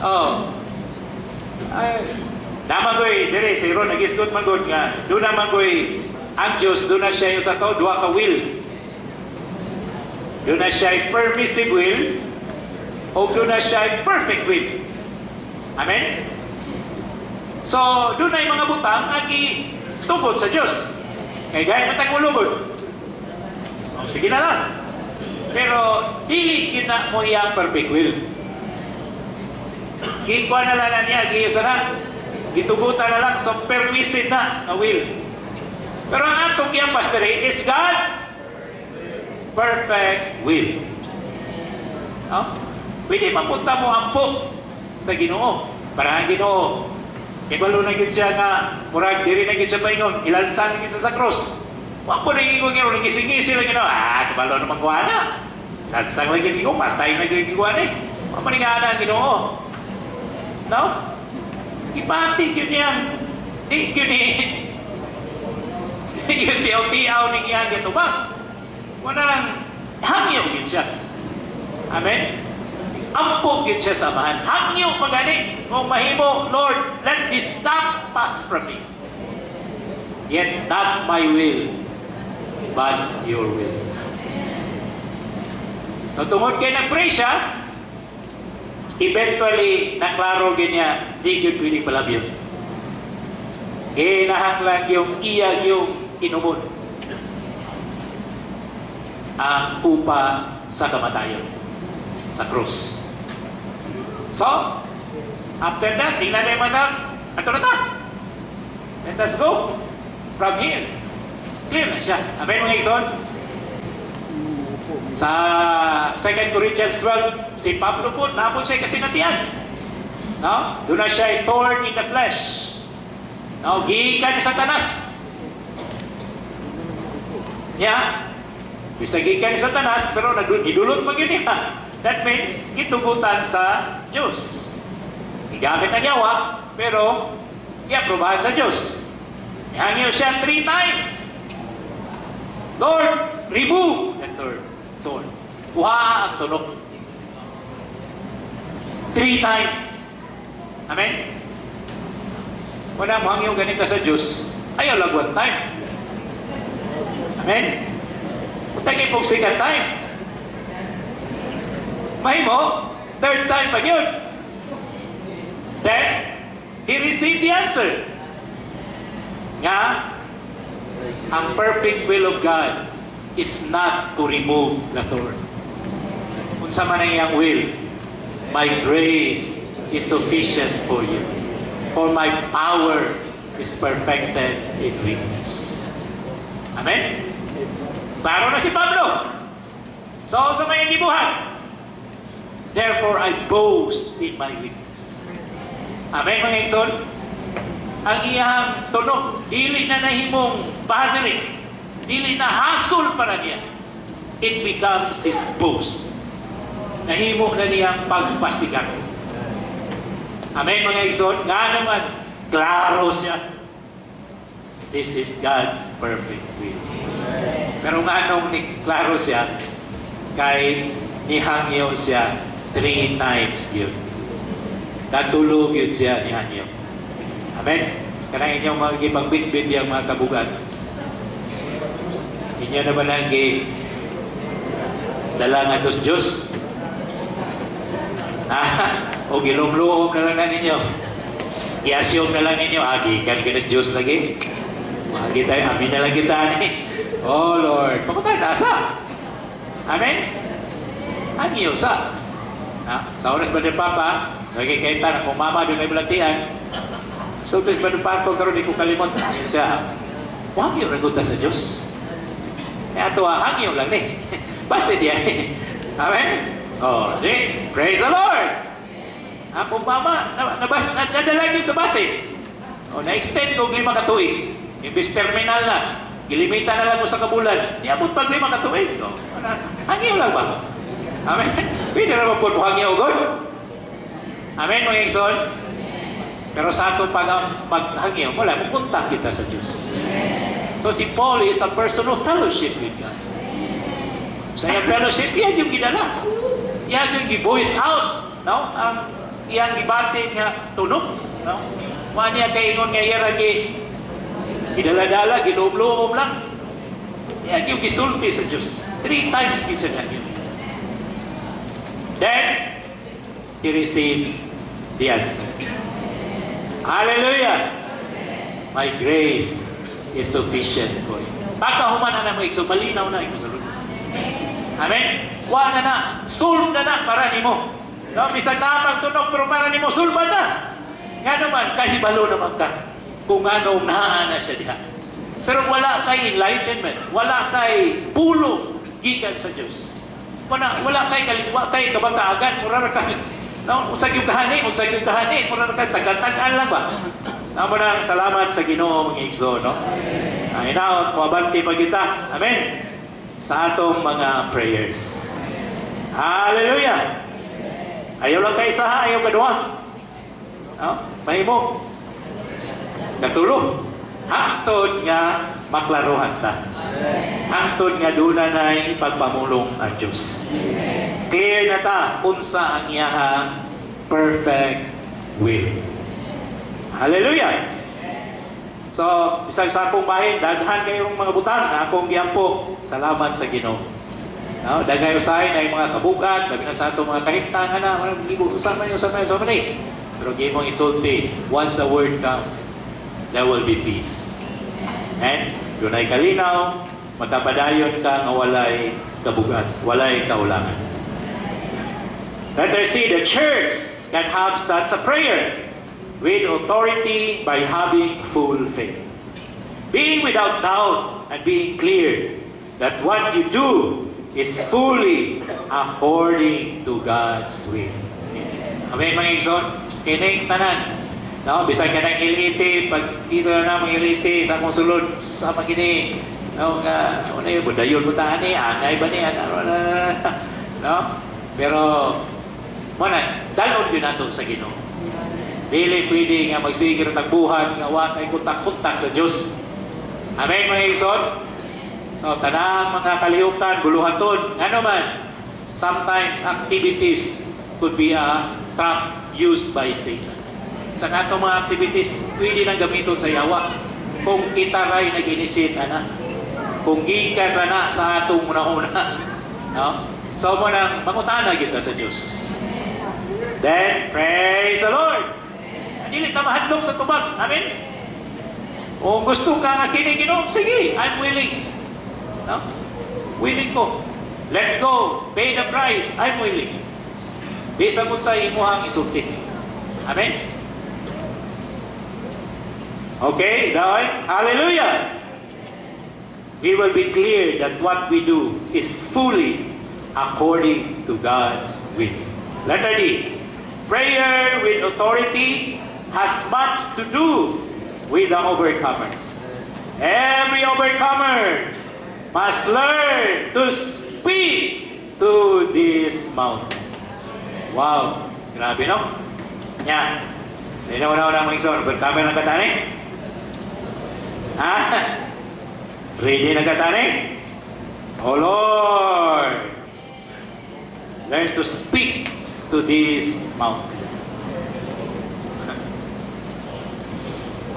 Oh. Ay, naman ko'y, dire, si Ron, nag-isgot magod nga, doon naman ko'y, ang Diyos, doon na siya yung sa to, duha ka will. Doon na siya yung permissive will, o doon na siya yung perfect will. Amen? So, doon na yung mga butang, agi tungkol sa Diyos. Kaya gaya matang ulugod. O, sige na lang. Pero, dili gina mo iyang perfect will. Gikuha na lang niya, giyusa na. Gitugutan na lang, so permissive na will. Pero ang atong iyang mastery is God's perfect will. No? Pwede mapunta mo ampo sa Ginoo. Para ang Ginoo, ibalo na gid siya nga, murag diri na gid siya paingon, ilansan na gid siya sa cross. Wa po na ingon nga, nagising-gising lang Ginoo. Kabalo naman kuha na. Lansang lang gid Ginoo, patay na gid kuha na. Wa man nga ang Ginoo. No? Ipatig yun yan. Di yun yung tiyaw-tiyaw ni iyan dito ba? Walang hangyaw gid siya. Amen? Ampo gid siya samahan. Hangyaw pagani. Kung mahimo, Lord, let this cup pass from me. Yet not my will, but your will. So tungod kay nag-pray siya, eventually, naklaro ganyan, di yun pwede palabyon. Nahanglang yung iyag yung inumon. Ang upa sa kamatayon. Sa krus. So, after that, tingnan na yung mga ato na ta. Let us go from here. Clear na siya. Amen mga ison? Sa 2 Corinthians 12, si Pablo po, napon siya kasinatian. No? Doon na siya torn in the flesh. No? Gikan ni Satanas. Yeah? Bisag gikan ni Satanas, pero idulot pa yun niya. That means, gitugutan sa Diyos. Igamit ang yawa, pero i-aprobahan sa Diyos. Ihangyo siya 3 times. Lord, remove the third sword. Kuha ang tunok. 3 times. Amen? Wala mo hangyo ganito sa Diyos, ayaw lang 1 time. Amen? Tagi pong second time. Mahimo, 3rd time pa yun. Then, he received the answer. Nga, ang perfect will of God is not to remove the thorn. Kung sa man ang iyang will, my grace is sufficient for you. For my power is perfected in weakness. Amen? Klaro na si Pablo. So, sa may gibuhat, therefore I boast in my weakness. Amen, mga igsoon? Ang iyang tunog, dili na nahimong badiri, dili na hasol para niya. It becomes his boast. Nahimo na niyang pagpasigat. Amen, mga igsoon? Nga naman, klaro siya. This is God's perfect will. Pero nga nung klaro siya, kay nihangyo siya 3 times yun. Natulog yun siya nihangyo. Amen? Kanang inyong mga gipangbitbit yung mga kabugat. Inyo na ba lang dala nga tos Diyos? O gilumluom na lang ninyo. I-assume na lang ninyo, gikan ka na Diyos lagi. Agi tayo, amin na lang kita ni. Oh Lord, pakutay nasa. Amen? Hangyo sa. Sa oras ba ni Papa, nagkikaita na kung mama doon ay balantian. So, ito ba ni Papa, karoon di ko kalimot. Siya, hangyo naguta sa Diyos. Ato hangyo lang ni. Basta diyan. Amen? Oh, di, praise the Lord. Kung mama, nadalagin sa base. O, na-extend ko 5 katuig. Imbis terminal na. Ilimita na lang mo sa kabulan. Iabot pag 5 katuig. No? Hangyo lang ba? Amen? Pwede naman po hangyo, God. Amen, mga igsoon? Pero sa ato paghangyo, wala, pupunta kita sa Diyos. So si Paul is a person of fellowship with God. Sa iyang fellowship, yan yung ginala. Yan yung gi-voice out. No? Yan gibati nga tunog. No? Mga niya kaingon nga yaragi, gidala-dala, giloob-loob lang. Yan yung gisulti sa Diyos. 3 times kita na yun. Then, he received the answer. Hallelujah! My grace is sufficient for you. Pagkahuman na mo, so malinaw na yung salud. Amen? Wa na na, solve na na para ni mo. No, bisag tapang tunog, pero para ni mo, solve na. Nga naman, kahibalo naman ka kung anong naana siya diha. Pero wala kay enlightenment, wala kay pulong gikan sa Diyos. Wala kay kaligwa, kay kabangkaagan, mura na kay, no, usag yung kahani, mura na kay tagal-tagal lang ba? Naman salamat sa Ginoo mga igsoon, no? Inaot, mabanti pa kita. Amen? Sa atong mga prayers. Hallelujah! Ayaw lang kayo isa, ayaw kadua. No? Mahimo. Katulong. Hangtod nga maklaruhan ta. Hangtod nga duna na'y pagpamulong ang Diyos. Clear na ta unsa ang iyahang perfect will. Hallelujah! So, isang sa akong bahin, daghan kayong mga butang na akong giampo. Salamat sa Ginoo. No, daghan usahay na yung mga kabugat, labi na sa atong mga kahimtangan na, usama niyo. Pero gimong isulti, once the word comes, there will be peace. And, doon ay kalinaw, matapadayon ka nga walay kabugat, walay kaulangan. Let us see, the church can have such a prayer with authority by having full faith. Being without doubt and being clear that what you do is fully according to God's will. Amen, mga igsoon? Kining tanan. No, bisag ka ng iliti, pag dito na mga iliti sa akong sulod sa magini, No, ano yun, budayon mo taan eh, angay ba niya, no? Pero, muna, dalon yun nato sa Ginoo. Dili pwede nga magsigir tagbuhan, nga wakay kuntak-kuntak sa Diyos. Amen, mga igsoon? So, tanang mga kalihukan, buluhaton, ano man, sometimes activities could be a trap used by Satan. Sa natong mga activities, pwede nang gamiton sa yawa. Kung kita ray nag-initiate na, kung gikan ra na sa atong una-una, no? So mo nang mangutana kita sa Diyos. Then, praise the Lord! Dili ka mahadlok sa tubag. Amen? O gusto ka nga kiniginom, sige, I'm willing. No? Willing ko. Let go. Pay the price. I'm willing. Bisa mo sa imuhang isulti. Amen? Okay, dahil, hallelujah! We will be clear that what we do is fully according to God's will. Letter D. Prayer with authority has much to do with the overcomers. Every overcomer must learn to speak to this mountain. Wow! Grabe, no? Yan. Sino una-una mga igsoon? Overcomer na katani? Ha? Ready na katani? Oh Lord! Learn to speak to this mountain.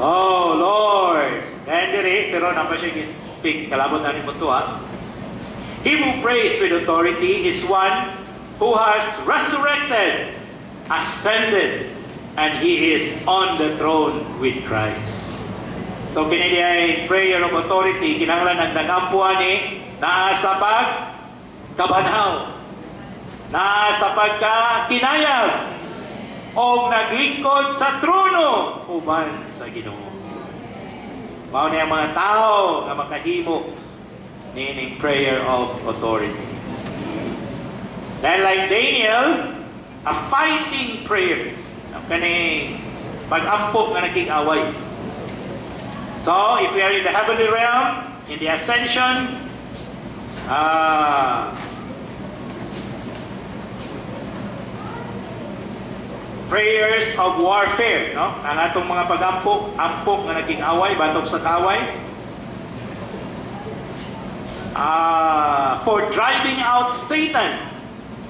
Oh Lord! Kaya diri, si Ron, apa siya speak? Kalabot na rin mo ito, ha? He who prays with authority is one who has resurrected, ascended, and he is on the throne with Christ. So, kinili ay prayer of authority, kinanglan ang nagampuan ni naa sa pagkabanhaw, naa sa pagkakinayag, o naglingkod sa trono uban sa Ginoo. Mao niya mga tao nga makahimo nining prayer of authority. Then like Daniel, a fighting prayer. Kaning pag-ampok nga naging-away. So, if we are in the heavenly realm, in the ascension, prayers of warfare, no? Ang atong mga pag-ampok nga naging away, batok sa kaway, for driving out Satan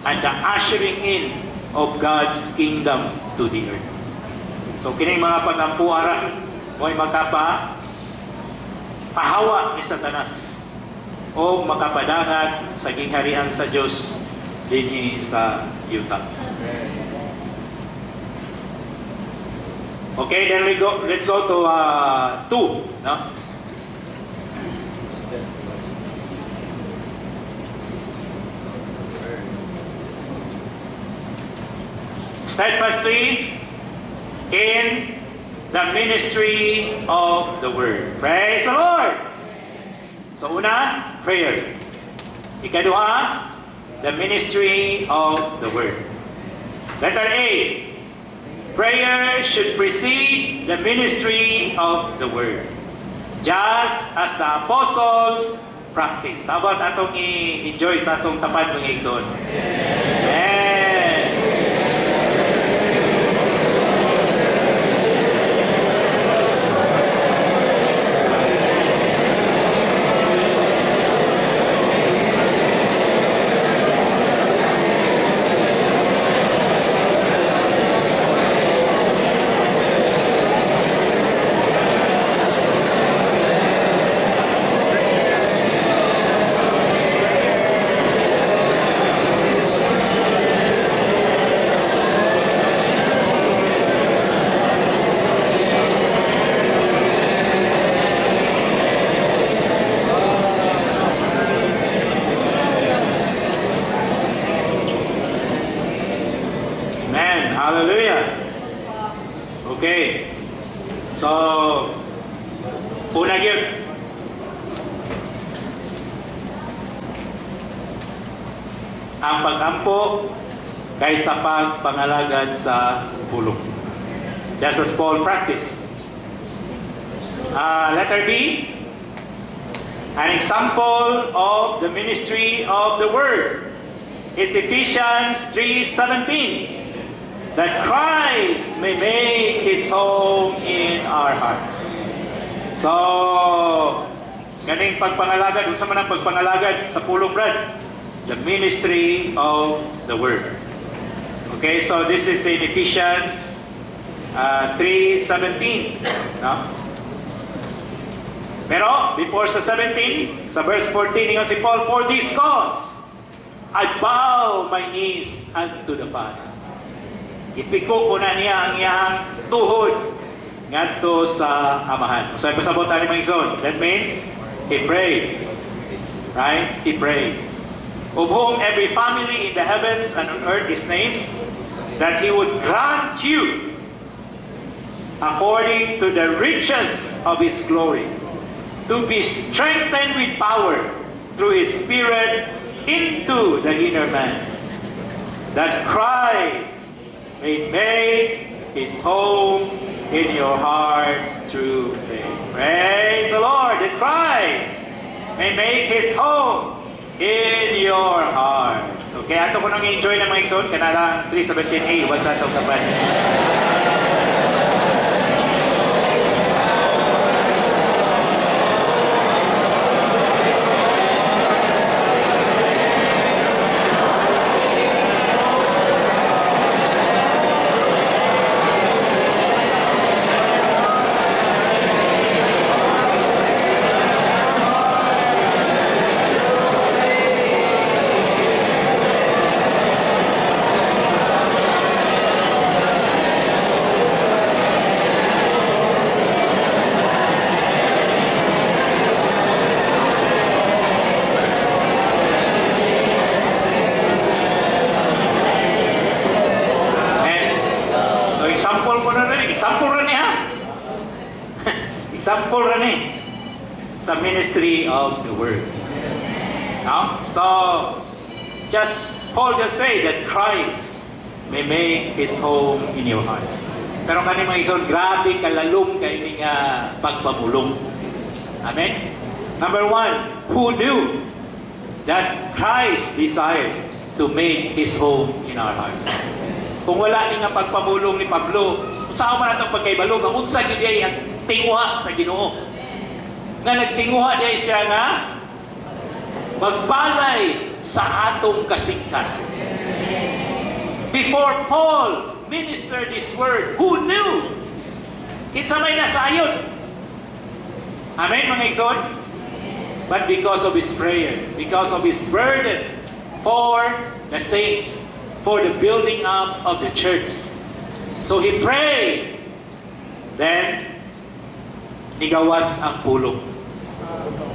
and the ushering in of God's kingdom to the earth. So, kining mga pag-ampuaran, mo'y pahawa ni Satanas o makapadangat sa gingharian sa Diyos dinhi sa yuta. Okay, then let's go to 2, no? Steadfastly in the ministry of the Word. Praise the Lord! So una, prayer. Ikaduha, the ministry of the Word. Letter A, prayer should precede the ministry of the Word, just as the apostles practice. Sabot atong i-enjoy sa atong tapat ng igsoon. Amen. Hallelujah. Okay. So, una yun. Ang pag-ampo kaysa pagpangalagad sa bulong. Just as Paul practice. Letter B, An example of the ministry of the Word is Ephesians 3:17, that Christ may make His home in our hearts. So, ganing pagpangalagad, unsa man ang pagpangalagad sa pulong brad? The ministry of the Word. Okay, so this is in Ephesians 3:17. No? Pero, before sa 17, sa verse 14, ingon si Paul, for this cause, I bow my knees unto the Father. Ipiko ko na niya ang iyang tuhod ngadto sa Amahan. So, pasabot tayo mga igsoon. That means, he prayed. Right? He prayed. Of whom every family in the heavens and on earth is named, that He would grant you, according to the riches of His glory, to be strengthened with power through His Spirit into the inner man, that Christ may make His home in your hearts through faith. Praise the Lord, that Christ may make His home in your hearts. Okay, ato ko nang enjoy ng mga igsoon, kanalang 3:17a, what's that of the Bible? Example rin sa ministry of the Word. No? So, Paul just say that Christ may make His home in your hearts. Pero kani mga igsoon, grabe kalalom kay ning pagpamulong. Amen? Number one, who knew that Christ desired to make His home in our hearts? Kung wala ni nga pagpamulong ni Pablo, saan man atong pagkaibalo, ang unsa gyud ay ang tinguha sa Ginoo. Nga nagtinguha diay siya nga magbalay sa atong kasing-kasing. Before Paul ministered this word, who knew? Kinsa may nasayon. Amen, mga igsoon? But because of his prayer, because of his burden for the saints, for the building up of the church. So he prayed. Then, nigawas ang pulong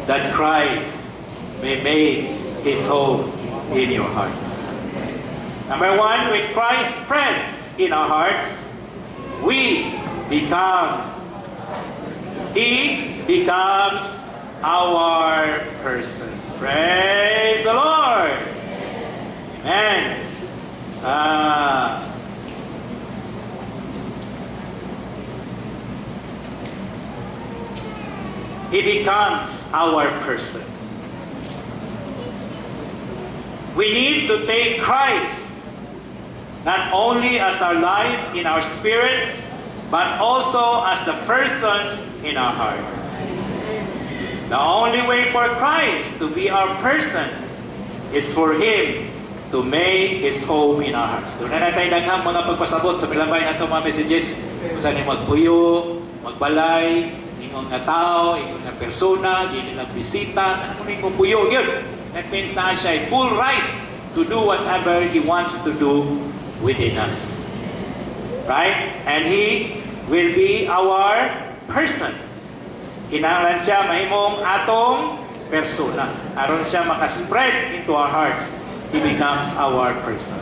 that Christ may make His home in your hearts. Number one, with Christ present in our hearts, He becomes our person. Praise the Lord. Amen. He becomes our person. We need to take Christ not only as our life in our spirit, but also as the person in our hearts. The only way for Christ to be our person is for Him to make His home in our hearts. Doon na natin daghang mga pagpasabot sa milabay na itong mga messages. Kung saan yung magpuyo, magbalay, ingon nga tao, ingon nga persona, di nila bisita, ano yung puyo, yun. That means na siya full right to do whatever He wants to do within us. Right? And He will be our person. Kinahanglan siya mahimong atong persona. Aron siya makaspread into our hearts, He becomes our person.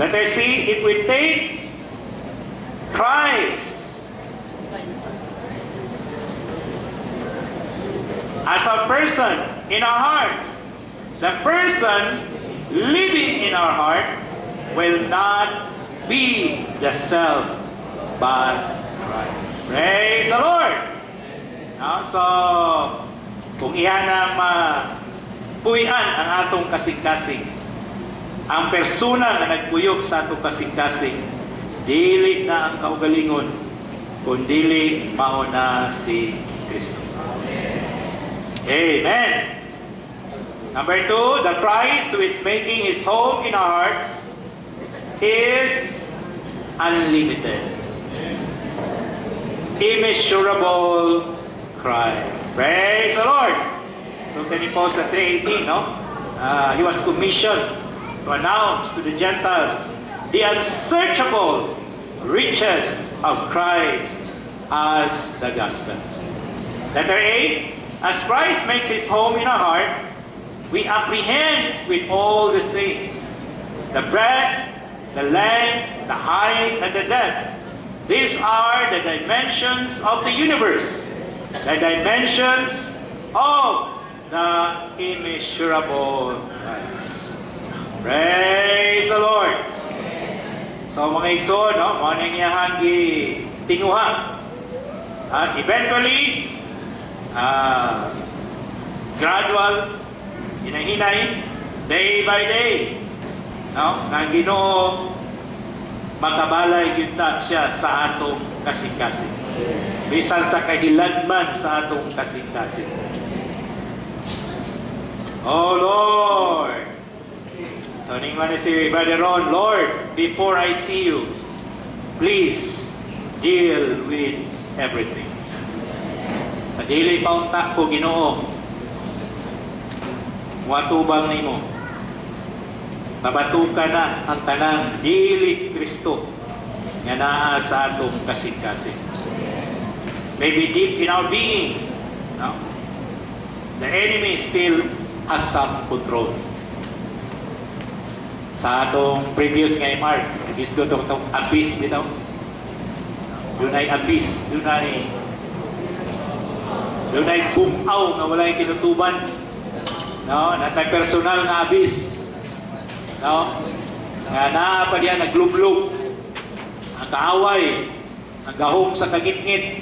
Let us see, if we take Christ as a person in our hearts, the person living in our heart will not be the self, but Christ. Praise the Lord! So, kung iyan ang mapuyan ang atong kasing-kasing, ang persona na nagpuyog sa atong kasing-kasing, dili na ang kaugalingon, kundili mauna si Kristo. Amen. Number 2, the Christ who is making His home in our hearts is unlimited. Immeasurable Christ. Praise the Lord. So, po sa 3:18, no? He was commissioned to announce to the Gentiles the unsearchable riches of Christ as the gospel. Letter A, as Christ makes His home in our heart, we apprehend with all the saints the breadth, the length, the height, and the depth. These are the dimensions of the universe, the dimensions of the immeasurable Christ. Praise the Lord! So mga igsoon, no? Mga nangyahang tinguha. At eventually, gradual, hinahinay, day by day, no? Ang Ginoo makabalay yunta siya sa atong kasing-kasing. Bisan sa kahiladman sa atong kasing-kasing. Oh Lord! So ningman ni si Brother Ron, Lord, before I see you, please deal with everything. Sa dili paunta ko, Ginoo, watubang nimo. Mabatukan na ang tanang dili Kristo nga naa sa atong kasing-kasing. Maybe deep in our being, no? The enemy still has some control. Sa atong previous nga MR, gusto itong abyss dito. Doon ay abyss, doon ay bumaw nga walay kinutuban. No? Natay personal na abyss. No? Nga naa pa diyan naglublog, ang kaaway, ang gahom sa kagitngit,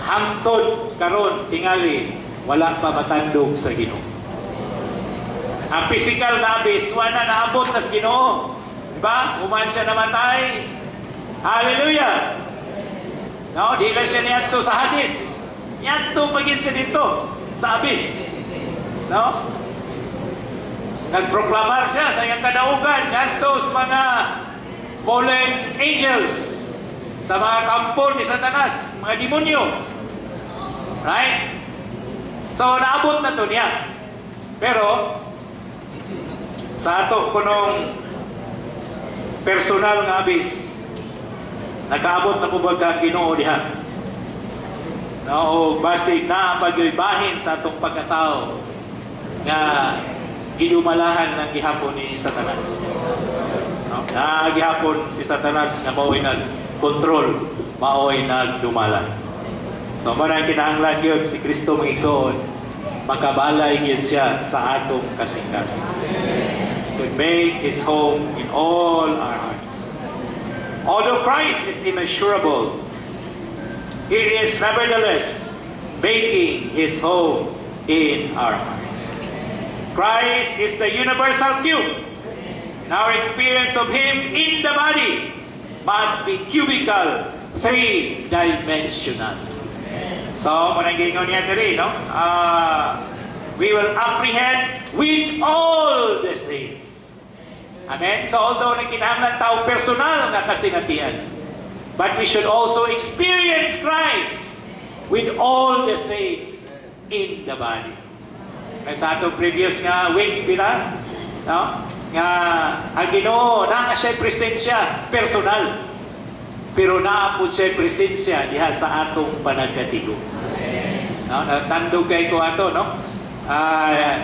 hangtod karon tingali wala pa matandog sa Ginoo. Ang physical na abyss wala naabot na sa Ginoo, di ba? Human siya namatay. Hallelujah. No, di lang siya niadto sa Hades, niadto pagin siya dito sa abyss. No? Nagproklamar siya sa iyang kadaugan ngadto sa mga fallen angels, sa mga kampon ni Satanas, mga demonyo. Right? So, naabot na to niya. Pero, sa ato kunong personal nga abyss, nakaabot na po ba Ginoo diha? No, basig na ang pagyoybahin sa atong pagkatao nga gidumalahan ng gihapon ni Satanas. No? Na gihapon si Satanas na mao'y nag-control, mao'y nagdumala. So, marang kinahanglan yun si Kristo mag-igsoon, makabalay yun siya sa atong kasing-kasing. To make His home in all our hearts. Although Christ is immeasurable, He is nevertheless making His home in our hearts. Christ is the universal cube. And our experience of Him in the body must be cubical, three-dimensional. So, mananggingon niya diri, no? We will apprehend with all the saints. Amen? So, although nakinahanglan tao personal nga kasingatian, but we should also experience Christ with all the saints in the body. Kaya sa atong previous nga week, bila, no? Nga ang Ginoo na siya presensya personal, pero naapod siya presensya diha sa atong panagkatigo. No? Natandog kay ko ato, no?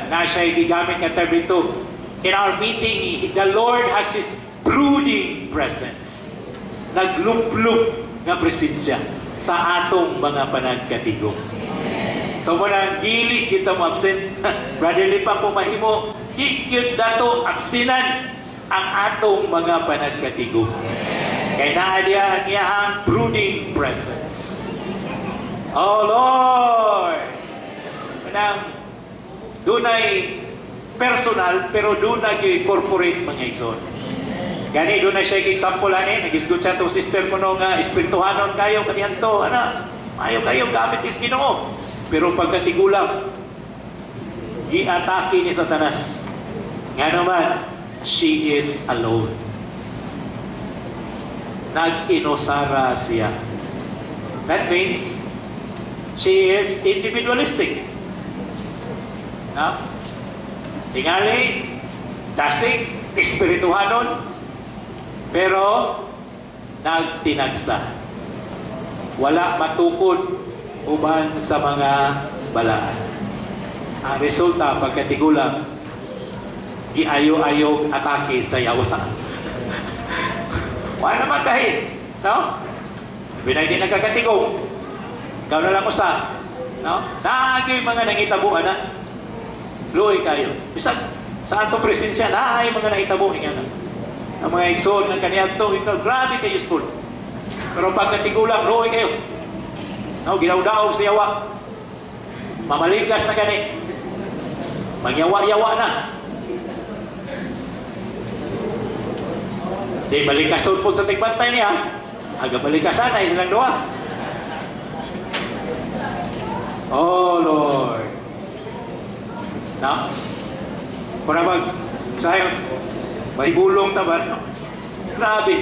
Na siya gigamit nga term ito. In our meeting, the Lord has His brooding presence. Naglup-lup nga presensya sa atong mga panagkatigo. So, walang dili kita mo absent. Brother Lipa po mahimo, yun dato absinan ang atong mga panagkatigo. Kaya naadya ang iyahang brooding presence. Oh Lord! Kanang dunay personal pero dunay corporate mga igsoon. Gani dunay siya example ani nagisgot siya to sister ko no nga espirituhanon kayo kaniadto ana ayo kayo gamit is Ginoo. Pero pagkatigulang giatake ni Satanas. Nga naman she is alone. Nag-inosara siya. That means she is individualistic. No? Tingali, dasig, espirituhanon, pero nagtinagsa. Wala matukod uban sa mga balaan. Ang resulta, pagkatigulang, giayo-ayo atake sa yawa. Wala naman kahit, no? Binay din nagkakatigong. Ikaw na lang usa, no? Naagi mga nangitabuan na. Luoy kayo. Bisag sa atong presensya, naay mga nangitabuan nga na. Ang mga igsoon ng kaniadto, ikaw, grabe kayo school. Pero pagkatigulang, luoy kayo. No, ginaw-daog sa yawa. Mamaligas na gani. Magyawa-yawa na. Di balikason po sa tigbantay niya. Aga balikasan na silang doa. Oh Lord. No? Para sayo, may bulong na ba? Grabe.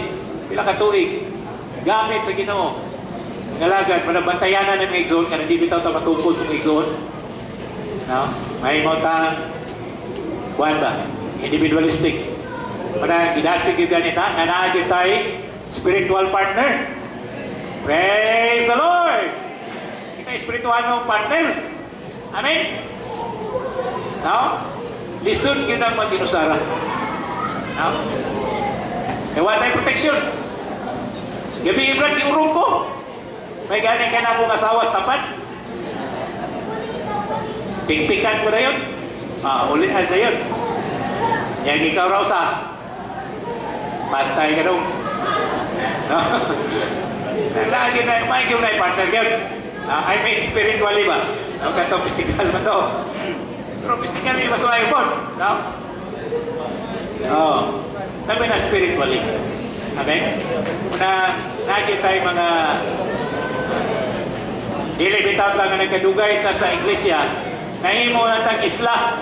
Pila ka tuig. Gamit sa Ginoo. Ngalagad, manabantayanan ng mga igsoon, kaya hindi bitaw ta matungkol sa mga igsoon. No? May motang, kuwan ba? Individualistic. Para ginasig yung ganita, nga naagin tayo, spiritual partner. Praise the Lord! Kita spiritual ng partner. Amen? No? Listen yun ang mag-inusara. No? Ewan tayo protection. Gabi Ibrahim, iurong ko. May ganing ka na akong asawa sa tapat. Pingpikan ko na yun. Ulihan na yun. Yang ikaw raw sa pantay ka nung. No? Lagi na, may yung na partner yun. I mean, spiritually ba? No? Katong physical ba to? Pero physically, masuhay po. No? Oo. Sabi na spiritually. Amen? Una, nakita tayo mga dili bitaw lang nga nagkadugay ta sa iglesia, nahimo na tang isla.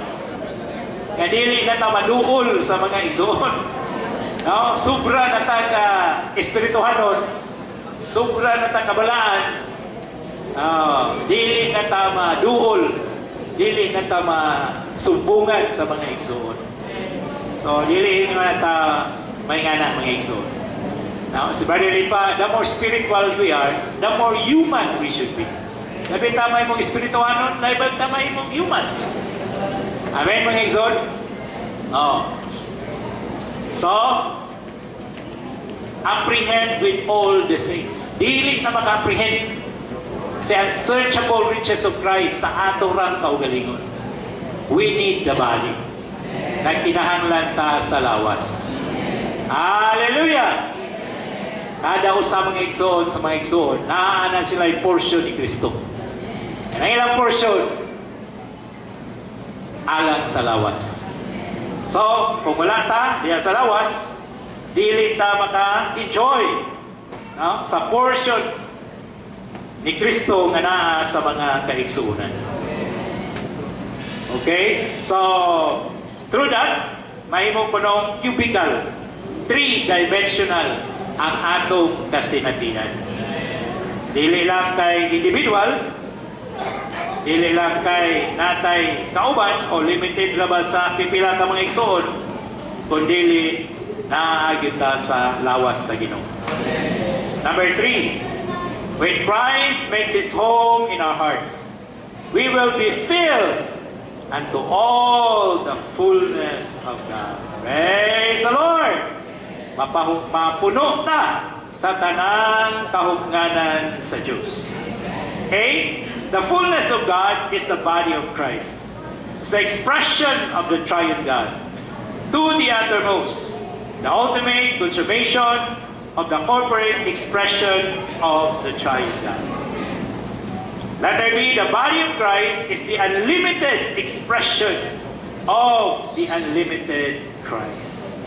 Nga dili na ta maduol sa mga igsoon. No? Sobra na ta ka espirituhanon, sobra na ta kabalaan. Dili na ta maduol, dili na ta masumbungan sa mga igsoon. So dili na ta maingana mga igsoon. Now, si Brother Lipa, the more spiritual we are, the more human we should be. Sabi tama yung espirituanon, laibag tama yung human. Amen, mga igsoon? So, apprehend with all the saints. Dili na maka-apprehend sa unsearchable riches of Christ sa ato rang kaugalingon. We need the body. Nagkinahanglan ta sa lawas. Hallelujah! Kada usa mga igsoon sa mga igsoon, naaanan sila yung portion ni Kristo. Ang ilang portion, alang sa lawas. So, kung wala ta, diyan sa lawas, dili ta maka-enjoy, no? Sa portion ni Kristo nga naa sa mga kaigsuunan. Okay? So, through that, mahimo ko nung cubical, 3-dimensional ang atong kasinatian. Dili lang kay individual, dili lang kay natay kauban o limited ra ba sa pipila ka mga igsoon, kundi naagyud ta sa lawas sa Ginoo. Number 3, when Christ makes His home in our hearts, we will be filled unto all the fullness of God. Praise the Lord! Mapuno ta sa tanang kahugnanan sa Diyos. Okay? The fullness of God is the body of Christ. It's the expression of the triune God. To the uttermost, the ultimate consummation of the corporate expression of the triune God. Letter B, the body of Christ is the unlimited expression of the unlimited Christ.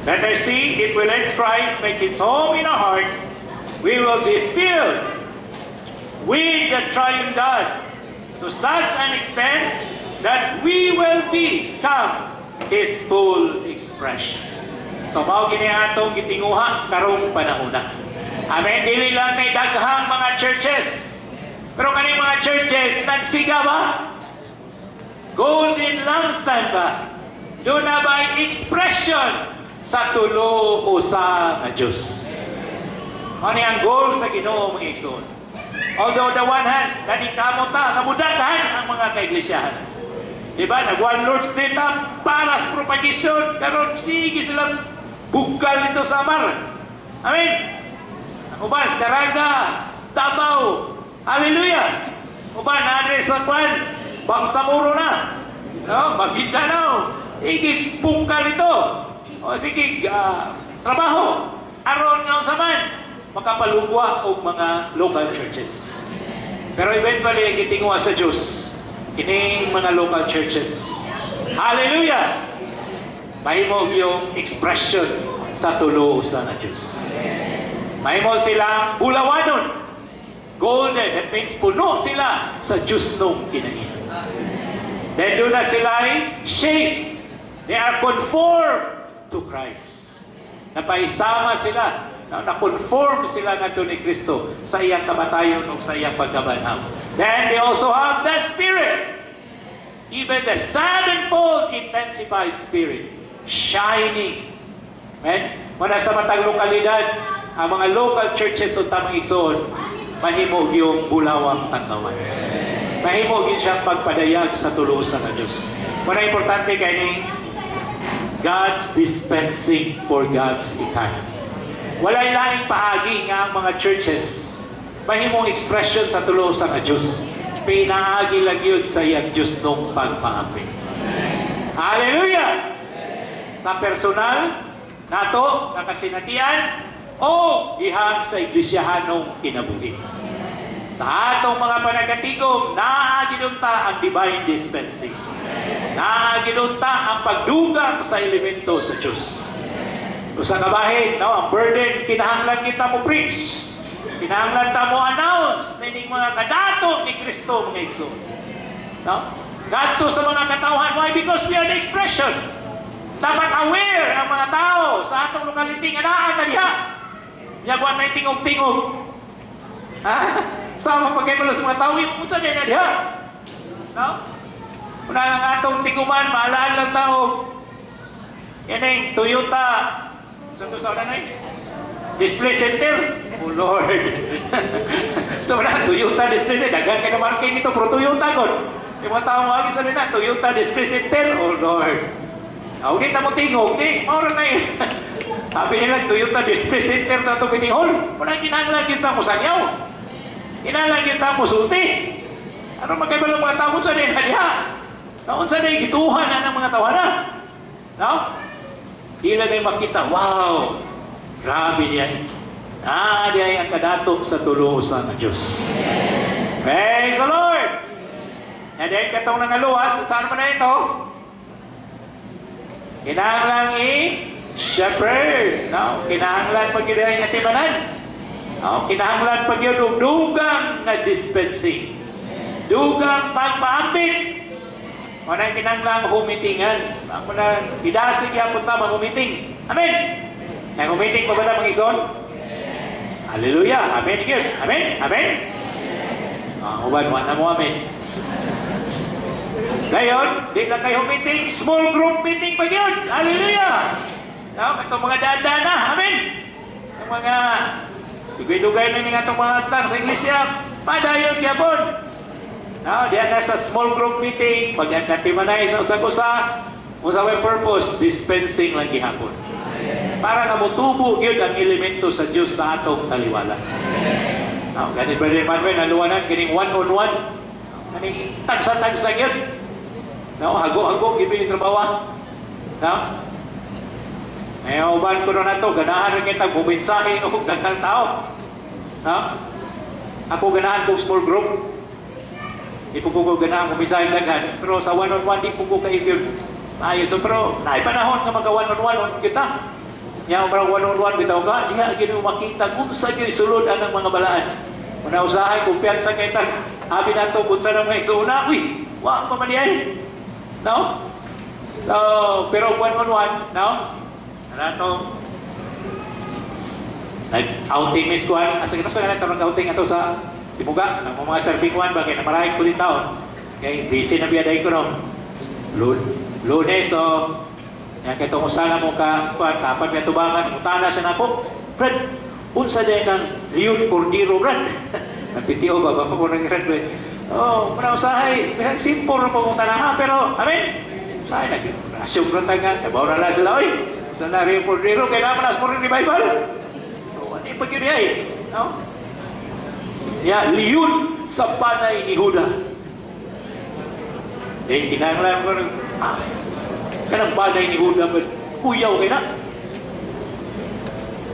Letter C, if we let Christ make His home in our hearts, we will be filled with the triune God to such an extent that we will become His full expression. So, mao gini atong gitinguha karong panahon na. Amen. Dili lang kay daghang mga churches. Pero kani mga churches nagsiga ba? Golden lampstand ba? Doon na ba expression sa tulo usa nga Diyos? Ano ang goal sa Ginoo mga igsoon? Although the one hand, nanikamo ta, namudaghan ang mga kaiglesiyahan. Diba? Nag-one Lord's Day ta para sa propagisyon. Karon sige silang bugal nito sa amar. Amen. Uban, Caraga, Davao. Hallelujah. Uban, address sa kwan, Bangsamoro na. No? Maguindanao. Sige, pungkal ito. O sige, trabaho. Aron nga sa man. Makapalugwa o mga local churches. Pero eventually, ang gitingwa sa Diyos, kining mga local churches. Hallelujah! Mahimog yung expression sa tulo sa na Diyos. Mahimog silang bulawanon. Golden, that means puno sila sa Diyos nung kinaiyan. Then doon na sila ay shape. They are conformed to Christ. Napaisama sila. Na-conform sila nga ni Kristo sa iyang kamatayon o sa iyang pagkabanhaw. Then they also have the Spirit. Even the sevenfold intensified Spirit. Shining. Amen? Muna sa matang lokalidad, ang mga local churches o tamang igsoon, mahimog yung bulawang tanggawan. Mahimog yun siyang pagpadayag sa tulusan ng Diyos. Muna importante kay ni God's dispensing for God's economy. Walay laing paagi nga ang mga churches mahimong expression sa tulusan ng Diyos. Pinaagi lang yun sa iyang Diyos nung pagpaapin. Hallelujah! Sa personal, nato, nakasinatian, o ihang sa iglesiyahanong kinabuhi. Sa atong mga panagatigong, naaginunta ang divine dispensing. Naaginunta ang pagdugang sa elemento sa Diyos. Sa kabahin, no, ang burden, kinahanglan kita mo preach. Kinahanglan ta mo announce na ining mga kadato ni Kristo, mga igsoon. No? Gadto sa mga katauhan. Why? Because we are the expression. Dapat aware ang mga tao sa atong lokality nga naa ka diha. Yaguan may tingog-tingog. Sama pagkaypalo sa mga tao, kung saan na diha? No? Kung ang atong tiguman, maalaan lang tao. Yan ay Toyota. Saan to sa ulan ay? Display center. Oh Lord. So na, Toyota display center. Dagan kayo na marking ito, pero Toyota ko. Yung mga tao mga sa na, Toyota display center. Oh Lord. Hindi na mo tingog. Hindi, maura na yun. Sabi nila, Toyota display center na ito pinihol. Wala kinahanglan kita mo sanyaw. Kinahanglan kita mo sulti. Ano magkaiba ng mga tao sa nila diha? Naon sa nila gituhan na ng mga tawanan. No? Ila na makita, wow, grabe niya. Diya ang kadato sa tulusan ng Diyos. Praise the Lord! And then katong nangaluwas, saan mo na ito? Kinahanglan shepherd. No? Kinahanglan pag-idahay nga timanan. No? Kinahanglan pag-idugang na dispensing. Dugang pagpaambit. Muna yung kinanglang humitingan. Muna, idasig yapon ta mag-humiting. Amen! Ang humiting pa ba na mga ison? Hallelujah! Amen again. Amen? Amen? Uban, wala mo amen. Ngayon, di lang kayo humiting. Small group meeting pa yun. Hallelujah! No? Itong mga dada na. Amen! Itong mga dugay-dugay na nga itong mga tang sa iglesia. Padayon yapon. No, diyan na sa small group meeting, pag natimanay sa usag-usa, sa may purpose, dispensing lang gihapon. Para namutubo yun ang elemento sa Diyos sa atong taliwala. No, ganit Brother Manuel, naluwanan, ganing one-on-one, ganing tagsa-tagsa yun. No, hago-hago, ibig trabawa. No? Ngayon, uban ko na ito, ganahan rin kita, buminsahin o daghang tao. No? Ako ganahan kong small group. Di po ko ganahan kong bisayang daghan. Pero sa one-on-one, di po ko kaibig. Ayos. So, pero naipanahon nga mga one-on-one kita. Yang parang one-on-one bitaw ka, diha gino makita kung sa nyo'y sulod ang mga balaan. Muna usahay, kumpiyansa kay tag, habi na ito, kung saan ang mga igsuuna, uy, wak pa man yan. No? So, pero one-on-one, no? Ano ito? Nag-outing miss ko, asa kita sa ganito, nag-outing ito sa Timuga, ng mga serving one, bagay na maraming kulit taon. Okay, busy na biyaday ko, no? Lunes, so, yan kaya itong usala mo kapan may tubangan, utana siya na ako, Brad, unsa din ng Leon Cordero, Brad. Nagpitiyo ba? Baka po nang Brad. Oh, muna usahay, simple na po kung tanahan, pero, amin, usahay, nag-asyong rin taga, kabaw na lang sila, oy, usa na Leon Cordero, kaya naman as po rin ni Bible. So, ano yung pag-yun ay, no? Yeah, Leon sa panay ni Huda. Eh, kinanglan ko ng, kanang banay ni Huda, kuyaw kayo na.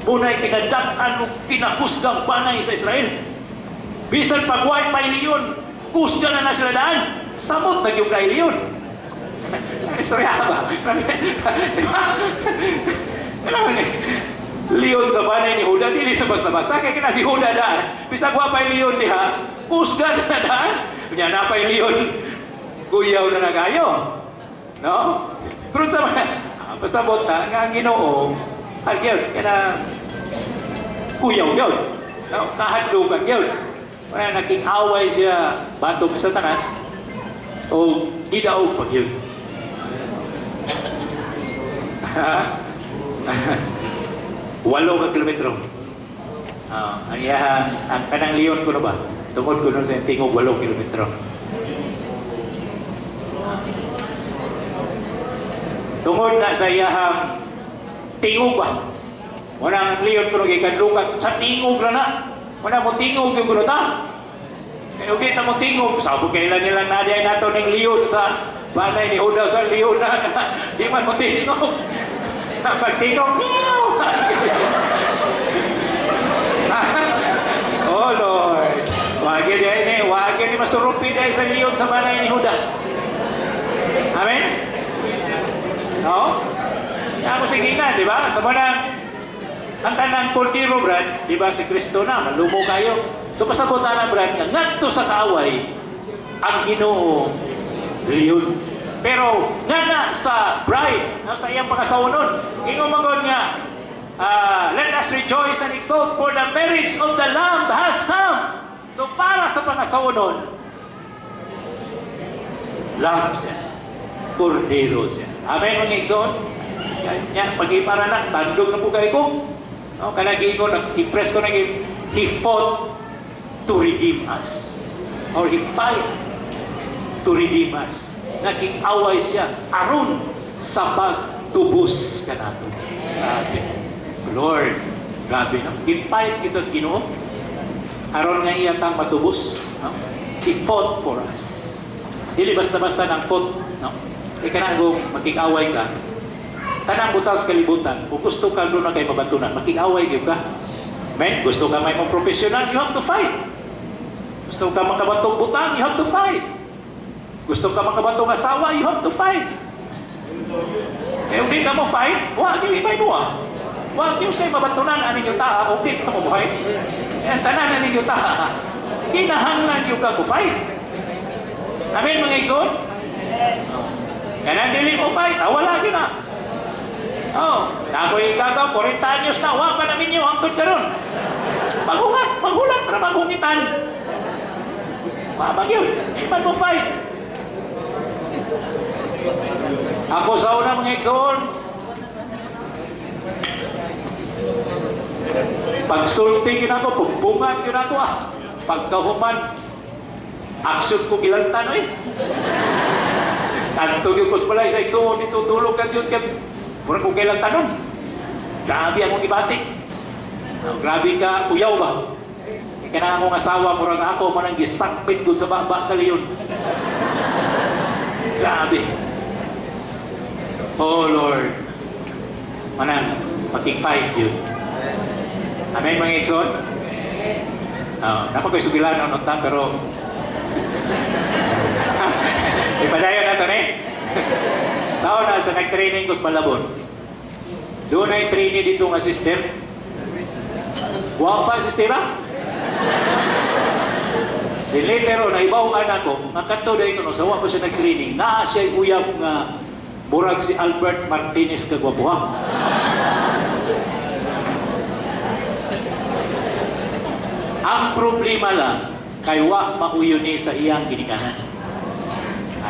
Muna'y kinadaan ng kinakusgang banay sa Israel. Bisan pag-white may Leon, kusga na sila daan. Samot na yung kay Leon. Istorya ba? Leon sa banay ni Huda, dili sa basta-basta. Kaya kina si Huda daan. Bisan guwapay Leon diha, kusga na daan. Kanya na pa'y Leon, kuyaw na nagayo. No? Pero sa mga, basta bota, nga ang Ginoo, yun, kaya kuyaw yun. No? Kahadlugan yun. Kaya nakikaway siya batong sa tanas, o idaog pag yun. Walo ka kilometro. Ang kanang Leon ko na ba? Tungod ko nun sa tingog 8 kilometro. Tungod na sa iyahang tingog ba? Wala ang Leon ko nagikadlukat sa tingog na na. Wala mo tingog yung gunuta. Kaya okay na mo tingog. Sabog kailan nilang nadiay nato ng Leon sa banay ni Huda sa Leon na. Di man mo tingog. Pag tingog, oh Lord. Wagi ni masurupi dahil sa Leon sa banay ni Huda. Amen? No? Ako sige nga, di ba? Sa manang, ang tanang Cordero, Brad, di ba si Kristo na, malumo kayo. So pasagutan na, Brad, nga ngadto sa kaaway, ang Ginoo, Leon. Pero, nga na sa bride, sa iyang pagkasaunon, ingumangon nga, let us rejoice and exult for the marriage of the Lamb has come. So para sa pagkasaunon, Lamb siya, Cordero siya. Amen, mga exalt? Yan, pag-ipara na, tandog na po kayo ko. No, kanagi ko, nag-impress ko na he fought to redeem us. Or he fight to redeem us. Naging away siya, aron sa pagtubos ka nato. Grabe. Lord, grabe. No? I-fight kita sa Ginoo. Aron nga iyatang matubos. No? He fought for us. Dili basta-basta ng fought. No? Ika na kung makikaway ka, tanang butaw sa kalibutan, kung gusto ka doon na kayo mabantunan, makikaway kayo ka. Amen? Gusto ka may mga professional, you have to fight. Gusto ka makabantong butang, you have to fight. Gusto ka makabantong asawa, you have to fight. Kaya kung di ka mo fight, wag yung ibay mo ah. Wag yung kayo mabantunan, aning yung taha, kung di ka mo buhay. Kaya tanan aning yung taha, kinahanglan yung ka mo fight. Amen, mga igsoon? Kaya nandili mo fight, wala yun ah. Oh, nakoy gagaw, 40 anyos na, wag pa namin yung hangtod ka ron. Maghulat, na maghungitan. Mabag yun, iman mo fight. Ako sa una mga igsoon, pagsulting yun ako, pumbungan yun ako ah. Pagkahuman, action ko gilantan eh. Tantog yung kusbalay sa igsoon, itutulog ka yun kami. Murang kung kailang tanong, grabe akong ibati. Grabe ka, uyaw ba? Ika na akong asawa, murang ako, manang gisakpit doon sa baba sa Leon. Grabe. Oh Lord. Manang, makik-fight yun. Amen, mga igsoon? Napakoy subilan ang nota, pero ipadayon na ito Sao na sa nag-training ko sa Malabon. Doon ay training dito nga sister. Buwang pa sister ha? Then later on, naibaw ang anak ko, nakato na ito, sawa ko siya nag-training, naa siya'y uyab nga murag si Albert Martinez kagwapuha. Ang problema lang, kay wa mauyo ni sa iyang ginikanan.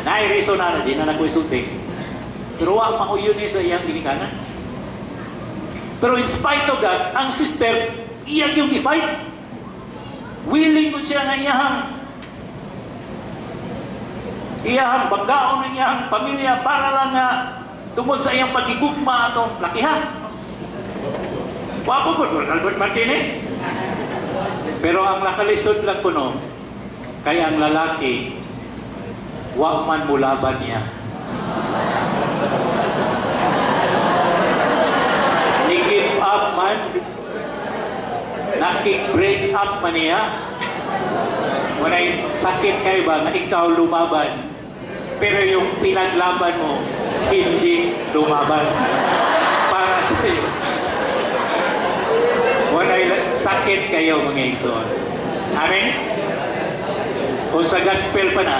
Anay reason na, di na nakuisulti. Pero wa mauyo ni sa iyang ginikanan. Pero in spite of that, ang sister, iyang yung i-fight. Willing ko siya nga iyahang bagdaon ng iyahang pamilya para lang na tungod sa iyang pagigugma atong lakihan. Wapo po, Albert Martinez. Pero ang nakalisod lang ko no, kaya ang lalaki, wag man mulaban niya. Ni-give up man, nakik-break up man niya. Manay sakit kayo ba na ikaw lumaban, pero yung pinaglaban mo, hindi lumaban para sa iyo. Manay sakit kayo mga igsoon. Amen? Kung sa gospel pa na,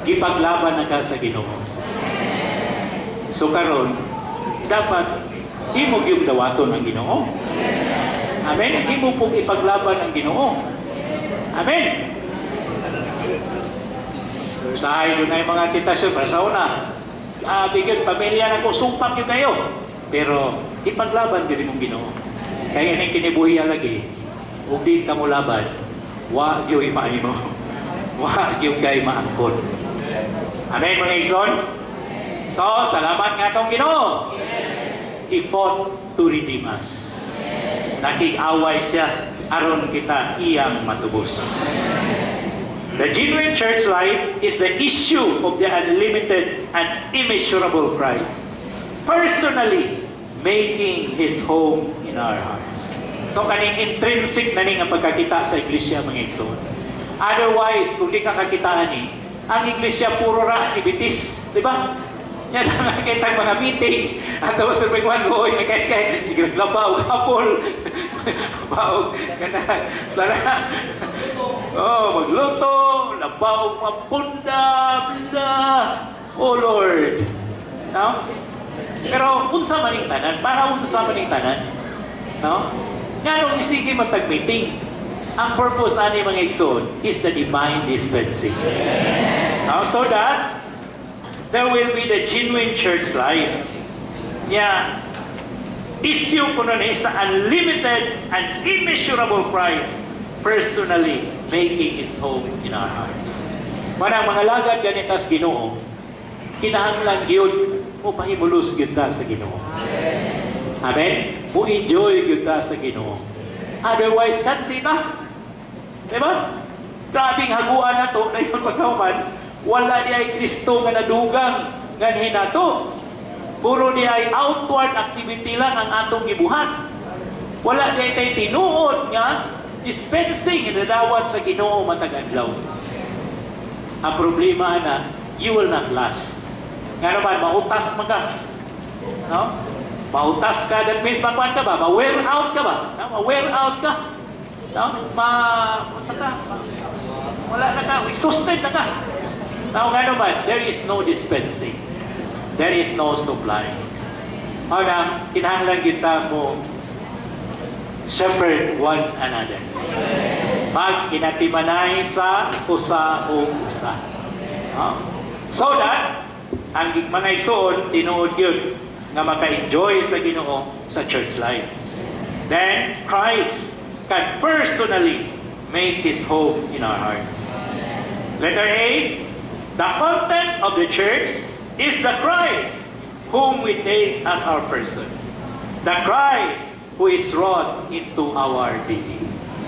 ipaglaban na ka sa Ginoo. So karon, dapat imo gyud dawaton ang Ginoo. Amen? Imo pong ipaglaban ang Ginoo. Amen? Usahay doon na yung mga kitasyon para sa una. Bigyan, pamilya na ko, sumpak yun kayo. Pero ipaglaban din mong Ginoo. Kaya nang kinibuhi lagi, huwag di ka mo laban, wag yung imahin mo. Wag yung kay maangkot. Amen mga igsoon? So, salamat nga itong Ginoo. He fought to redeem us. Nakig-away siya aron kita iyang matubos. The genuine church life is the issue of the unlimited and immeasurable Christ, personally making His home in our hearts. So kaning intrinsic na ning ang pagkakita sa iglesia mga igsoon. Otherwise, kung di ka kakitaan ang iglesia puro ra activities, di ba? Yan ang nakikita mga meeting. At tapos na pagwan mo, nakikita, sige, labaw, kapol. Labaw, gana, sana. Magluto, labaw, mapunda, bla. Oh Lord. No? Pero, unsa maning tanan? Para unsa maning tanan? No? Nga nung isige matag-meeting, ang purpose ani mga igsoon is the divine dispensing. No? So that, there will be the genuine church life. Yeah. Issue ko na sa unlimited and immeasurable Christ personally making His home in our hearts. Manang mga lagad ganitas Ginoo, kinahanglan gyud mo pahimulos gyud ta sa Ginoo. Amen? Mo enjoy gyud ta sa Ginoo. Otherwise, kansita. Diba? Grabing haguan na to na yung pagkaman, wala niya ay Kristo nga nadugang nga hinato. Puro niya ay outward activity lang ang atong gibuhat. Wala niya ay tinuod nga dispensing inadawat sa Ginoo matag adlaw. Ang problema na, you will not last. Nga naman, mautas man ka. No? Mautas ka, that means makuhan ka ba? Ma-wear out ka ba? No? Ma-wear out ka. No? Wala na ka, exhausted na ka. Now, nga naman, there is no dispensing. There is no supply. Hanggang, kinahanglan kita mo shepherd one another. Mag-inatimanay sa usa o usa. So that, ang mga igsoon, tinuod yun, nga maka-enjoy sa Ginoo sa church life. Then, Christ can personally make His home in our hearts. Letter A, the content of the church is the Christ whom we take as our person. The Christ who is wrought into our being.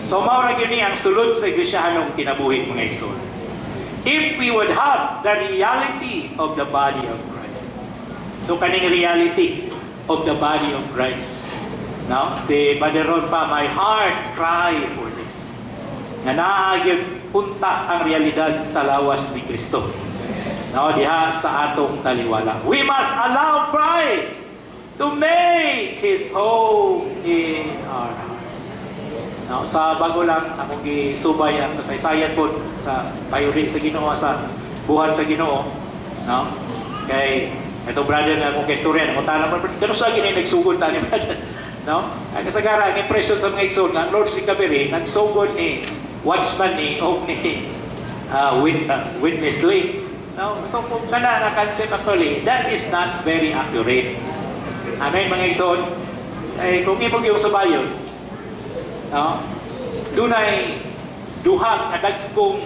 So, maurag yun ang sulod sa iglesiyanong kinabuhi mga igsoon. If we would have the reality of the body of Christ. So, kaning reality of the body of Christ. No? Si Baderon pa, my heart cry for this. Nga naagyon punta ang realidad sa lawas ni Kristo. No, diha sa atong taliwala. We must allow Christ to make His home in our hearts. No, sa bago lang akong gisubay ang kasaysayan po sa payuri sa Ginoo, sa buhat sa Ginoo. No? Kay ito brother nga akong kaistorya, nakutana pa, kano sa gini nagsugod na ni brother? No? Ang kasagara, ang impression sa mga igsoon, ang Lord's Recovery, nagsugod ni watchman ni o ni witness link. No? So kung kana na concept actually, that is not very accurate. Amen mga igsoon. Ay kung ibog yung sabayon, no? Dunay duhang kadagkong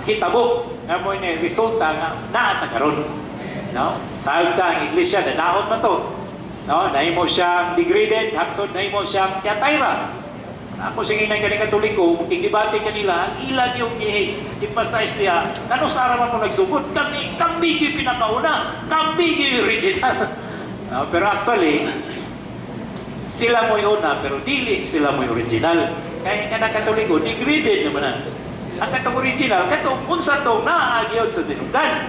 hitabo nga mo ni resulta nga naatagaron. No? Sayod ta ang iglesia na naon man to. No? Nahimo siyang degraded, hangtod nahimo siyang tiyatayra. Ako sige na yung katoliko, kung debate kanila, ilan yung i-emphasize niya, ano sa araman mo nagsugod? Kami yung pinakauna, kami yung original. No, pero actually, sila mo yung una, pero dili sila mo yung original. Kaya ka katoliko, degraded naman na. Ang katong original, katong unsa tong naaagyon sa sinugdan.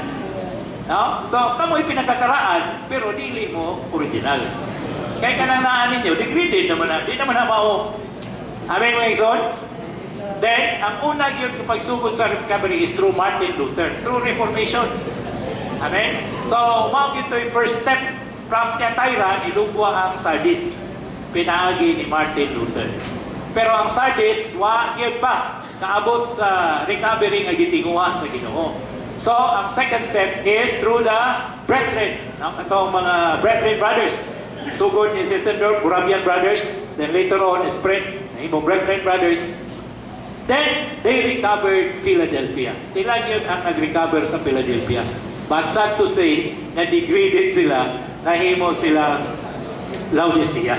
No? So, kamo'y pinagkakaraan, pero dili mo original. Kaya kananaan ninyo, degraded naman na, di naman na mao. Amen mga igsoon? Then, ang una yun pagsugod sa recovery is through Martin Luther, through Reformation. Amen? So, mao ito yung first step from Thyatira, ilugwa ang Sardis. Pinaagi ni Martin Luther. Pero ang Sardis, yun pa, naabot sa recovery nga gitinguha sa Ginoo. So, ang second step is through the brethren. Itong mga brethren brothers. Sugod ni Zinzendorf, Moravian brothers. Then later on, spread ibang brethren brothers. Then, they recovered Philadelphia. Sila yun ang nag-recover sa Philadelphia. But sad to say, na-degraded sila, nahimo silang Laodicea.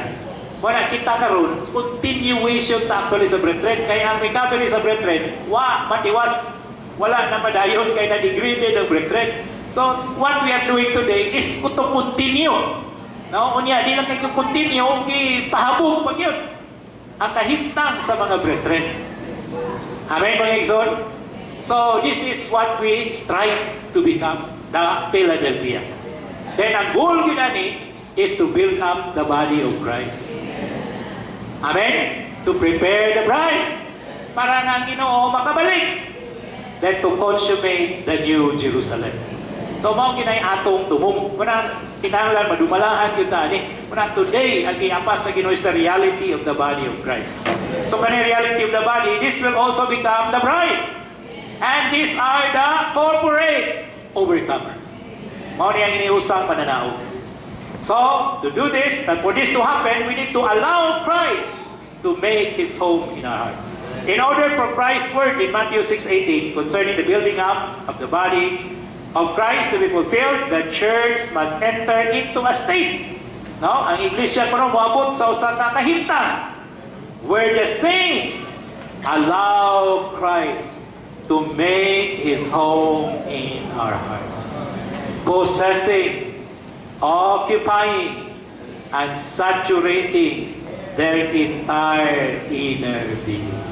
Wala, kita karon continuation ta actually sa brethren. Kaya ang recovery sa brethren, matiwas. Wala na madayon kay na-degraded ang brethren. So, what we are doing today is to continue. No? Unya, di lang kayo continue, pahabong pag yun. Ang kahintang sa mga brethren. Amen mga igsoon? So, this is what we strive to become, the Philadelphia. Then, ang goal yun is to build up the body of Christ. Amen? To prepare the bride para nga ang Ginoo makabalik. Then, to consummate the new Jerusalem. So, mao ginay atong tumong. Kuna kinahanglan madumalahan yun tani. Kuna today, ang giapas sa Ginoo is the reality of the body of Christ. So, kani reality of the body, this will also become the bride. And these are the corporate overcomer. Mao ni ang iniusang pananaog. So, to do this, and for this to happen, we need to allow Christ to make His home in our hearts. In order for Christ's word in Matthew 6:18 concerning the building up of the body of Christ to be fulfilled, the church must enter into a state. No? Ang iglesia kuno moabot sa usa ka kahimtang where the saints allow Christ to make His home in our hearts. Possessing, occupying, and saturating their entire inner being.